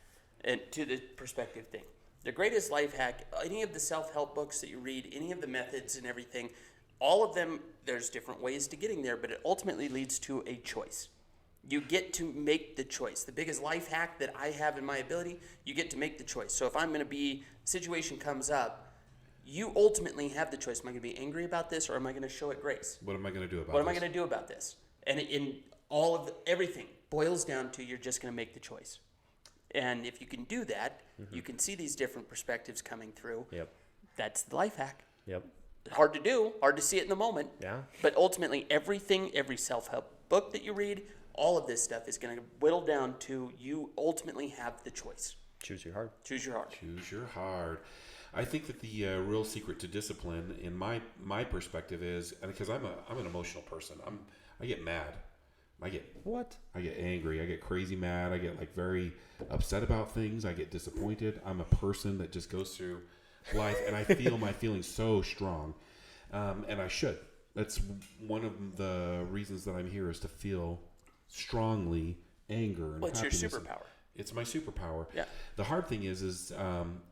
and to the perspective thing. The greatest life hack, any of the self-help books that you read, any of the methods and everything, all of them, there's different ways to getting there, but it ultimately leads to a choice. You get to make the choice. The biggest life hack that I have in my ability, you get to make the choice. So if I'm going to be, situation comes up, you ultimately have the choice. Am I going to be angry about this, or am I going to show it grace? What am I going to do about this? What am I going to do about this? And in all of everything boils down to you're just going to make the choice. And if you can do that, you can see these different perspectives coming through. Yep. That's the life hack. Yep. Hard to do, hard to see it in the moment. Yeah. But ultimately, every self-help book that you read, all of this stuff is going to whittle down to you ultimately have the choice. Choose your heart. Choose your heart. Choose your heart. I think that the real secret to discipline, in my perspective, is, and because I'm an emotional person, I get mad. I get angry. I get crazy mad. I get very upset about things. I get disappointed. I'm a person that just goes through life, and I feel my feelings so strong, and I should. That's one of the reasons that I'm here, is to feel strongly anger and happiness. It's your superpower. It's my superpower. Yeah. The hard thing is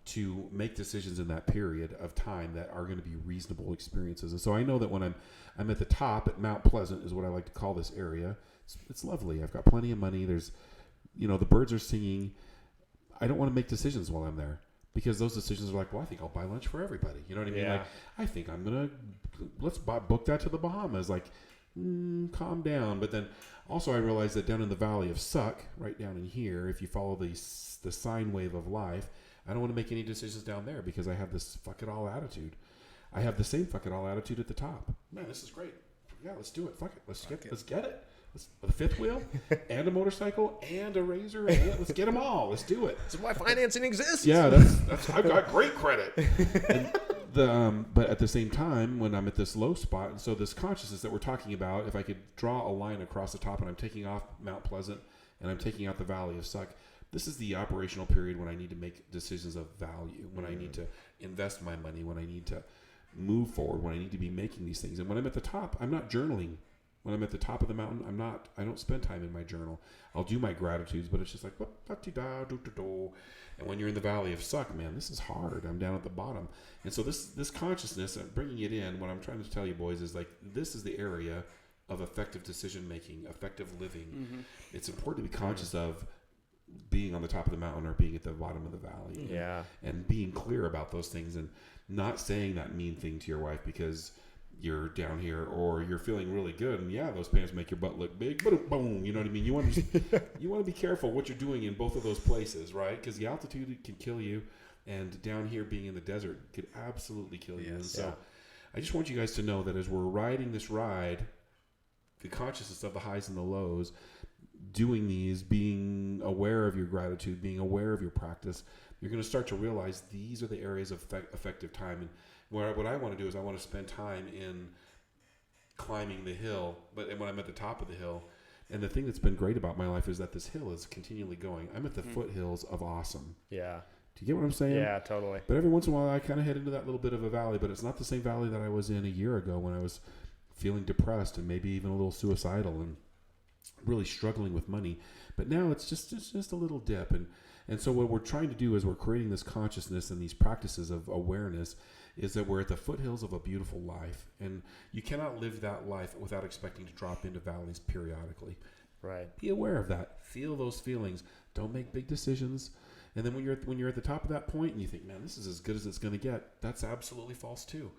to make decisions in that period of time that are going to be reasonable experiences. And so I know that when I'm at the top at Mount Pleasant, is what I like to call this area. It's lovely. I've got plenty of money. There's, the birds are singing. I don't want to make decisions while I'm there, because those decisions are like, well, I think I'll buy lunch for everybody. You know what I mean? Yeah. Like, I think let's book that to the Bahamas. Like, calm down. But then also I realized that down in the Valley of Suck, right down in here, if you follow the sine wave of life, I don't want to make any decisions down there, because I have this fuck it all attitude. I have the same fuck it all attitude at the top. Man, this is great. Yeah, let's do it. Fuck it. Let's get it. With a fifth wheel and a motorcycle and a razor. And let's get them all. Let's do it. This is why financing exists. Yeah, that's I've got great credit. And but at the same time, when I'm at this low spot, and so this consciousness that we're talking about, if I could draw a line across the top and I'm taking off Mount Pleasant and I'm taking out the Valley of Suck, this is the operational period when I need to make decisions of value, when I need to invest my money, when I need to move forward, when I need to be making these things. And when I'm at the top, I'm not journaling. When I'm at the top of the mountain, I don't spend time in my journal. I'll do my gratitudes, but it's just like, and when you're in the Valley of Suck, man, this is hard. I'm down at the bottom. And so this consciousness and bringing it in, what I'm trying to tell you boys is like, this is the area of effective decision making, effective living. Mm-hmm. It's important to be conscious of being on the top of the mountain or being at the bottom of the valley. Yeah. And being clear about those things, and not saying that mean thing to your wife, because you're down here, or you're feeling really good, and yeah, those pants make your butt look big, but boom, you know what I mean? You want to be careful what you're doing in both of those places, right? Because the altitude can kill you, and down here being in the desert could absolutely kill you. And so I just want you guys to know that as we're riding this ride, the consciousness of the highs and the lows, doing these, being aware of your gratitude, being aware of your practice, you're going to start to realize these are the areas of effective time. And what I want to do is I want to spend time in climbing the hill, but when I'm at the top of the hill, and the thing that's been great about my life is that this hill is continually going. I'm at the foothills of awesome. Yeah. Do you get what I'm saying? Yeah, totally. But every once in a while I kind of head into that little bit of a valley, but it's not the same valley that I was in a year ago when I was feeling depressed and maybe even a little suicidal and really struggling with money. But now it's just a little dip. And so what we're trying to do is we're creating this consciousness and these practices of awareness is that we're at the foothills of a beautiful life. And you cannot live that life without expecting to drop into valleys periodically. Right. Be aware of that. Feel those feelings. Don't make big decisions. And then when you're at the top of that point and you think, man, this is as good as it's going to get, that's absolutely false too.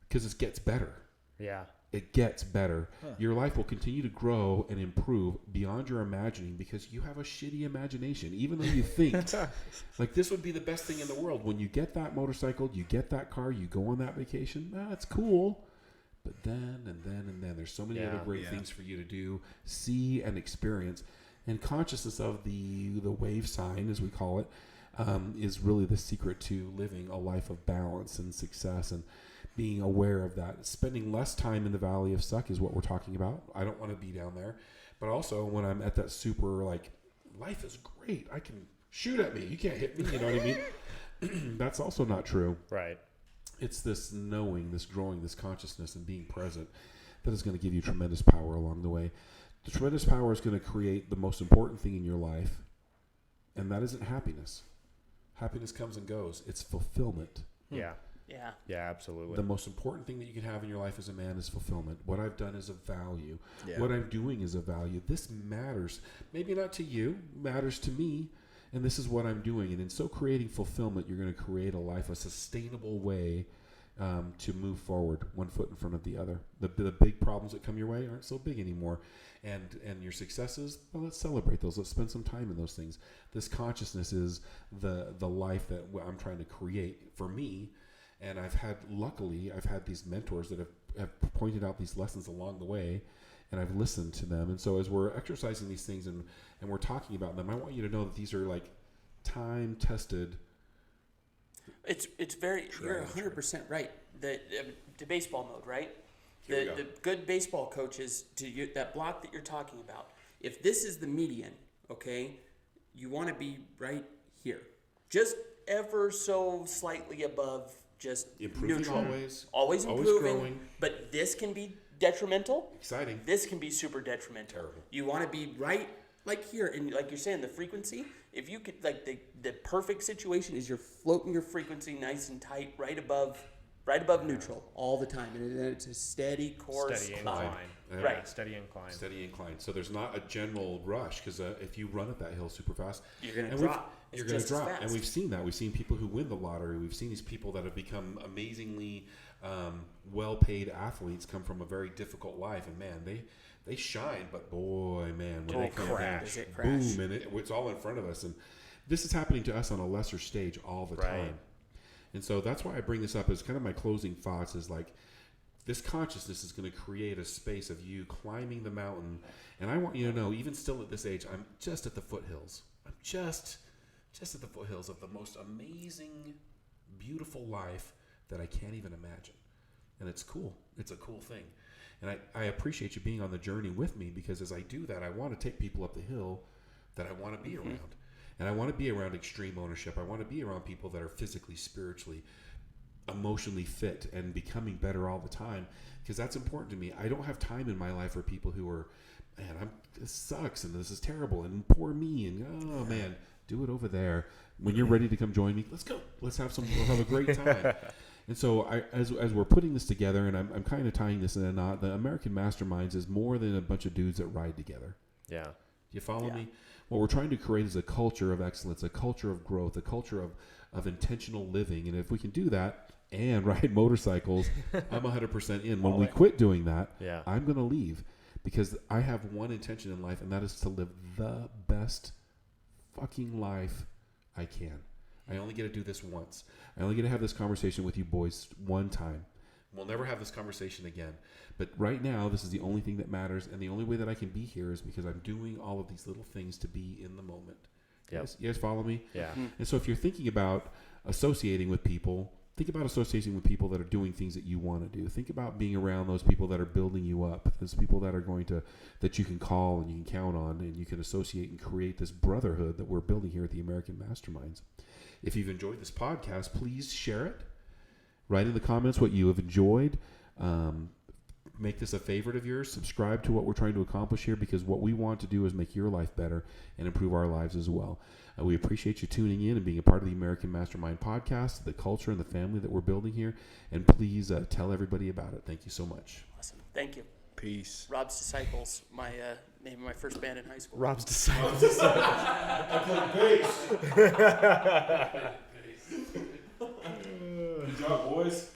Because it gets better. Yeah. It gets better. Your life will continue to grow and improve beyond your imagining because you have a shitty imagination. Even though you think like this would be the best thing in the world. When you get that motorcycle, you get that car, you go on that vacation, it's cool. But then and then there's so many other great things for you to do, see and experience. And consciousness of the wave sign, as we call it, is really the secret to living a life of balance and success and being aware of that. Spending less time in the valley of suck is what we're talking about. I don't want to be down there. But also when I'm at that super, like, life is great. I can shoot at me. You can't hit me. You know what I mean? That's also not true. Right. It's this knowing, this growing, this consciousness and being present that is going to give you tremendous power along the way. The tremendous power is going to create the most important thing in your life, and that isn't happiness. Happiness comes and goes. It's fulfillment. Yeah. Yeah. Yeah, absolutely. The most important thing that you can have in your life as a man is fulfillment. What I've done is of value. Yeah. What I'm doing is of value. This matters. Maybe not to you, matters to me, and this is what I'm doing. And in so creating fulfillment, you're going to create a life, a sustainable way to move forward, one foot in front of the other. The big problems that come your way aren't so big anymore. And your successes, well, let's celebrate those. Let's spend some time in those things. This consciousness is the life that I'm trying to create for me. And luckily, I've had these mentors that have pointed out these lessons along the way, and I've listened to them. And so as we're exercising these things and we're talking about them, I want you to know that these are like time-tested. It's very, you're 100% right. The baseball mode, right? The good baseball coaches, that block that you're talking about, if this is the median, okay, you want to be right here. Just ever so slightly above just Improving neutral. Always improving, growing. but this can be detrimental. Exciting. This can be super detrimental. Terrible. You want to be right like here, and like you're saying, the frequency. If you could, like the perfect situation is you're floating your frequency nice and tight, right above neutral all the time, and it's a steady course. Steady incline. Right. Steady incline. Steady incline. So there's not a general rush because if you run at that hill super fast, You're going to drop. You're going to drop. And we've seen that. We've seen people who win the lottery. We've seen these people that have become amazingly well-paid athletes come from a very difficult life. And, man, they shine. But, boy, man, when they come back, boom, and it's all in front of us. And this is happening to us on a lesser stage all the time. And so that's why I bring this up as kind of my closing thoughts is like this consciousness is going to create a space of you climbing the mountain. And I want you to know, even still at this age, I'm just at the foothills. I'm just at the foothills of the most amazing, beautiful life that I can't even imagine. And it's cool. It's a cool thing. And I appreciate you being on the journey with me because as I do that, I want to take people up the hill that I want to be around. And I want to be around extreme ownership. I want to be around people that are physically, spiritually, emotionally fit and becoming better all the time because that's important to me. I don't have time in my life for people who are, man, this sucks and this is terrible and poor me and oh man, do it over there. When you're ready to come join me, let's go. We'll have a great time. And so as we're putting this together, and I'm kind of tying this in a knot, the American Masterminds is more than a bunch of dudes that ride together. Yeah. Do you follow me? What we're trying to create is a culture of excellence, a culture of growth, a culture of intentional living. And if we can do that, and ride motorcycles, I'm 100% in. When All we in. quit doing that, Yeah. I'm going to leave because I have one intention in life, and that is to live the best fucking life I can. I only get to do this once. I only get to have this conversation with you boys one time. We'll never have this conversation again. But right now, this is the only thing that matters, and the only way that I can be here is because I'm doing all of these little things to be in the moment. Yep. You guys follow me? Yeah. And so if you're thinking about associating with people, think about associating with people that are doing things that you want to do. Think about being around those people that are building you up. Those people that are that you can call and you can count on, and you can associate and create this brotherhood that we're building here at the American Masterminds. If you've enjoyed this podcast, please share it. Write in the comments what you have enjoyed. Make this a favorite of yours. Subscribe to what we're trying to accomplish here, because what we want to do is make your life better and improve our lives as well. We appreciate you tuning in and being a part of the American Mastermind Podcast, the culture and the family that we're building here. And please tell everybody about it. Thank you so much. Awesome. Thank you. Peace. Rob's Disciples, my name of my first band in high school. Rob's Disciples. Good job, boys.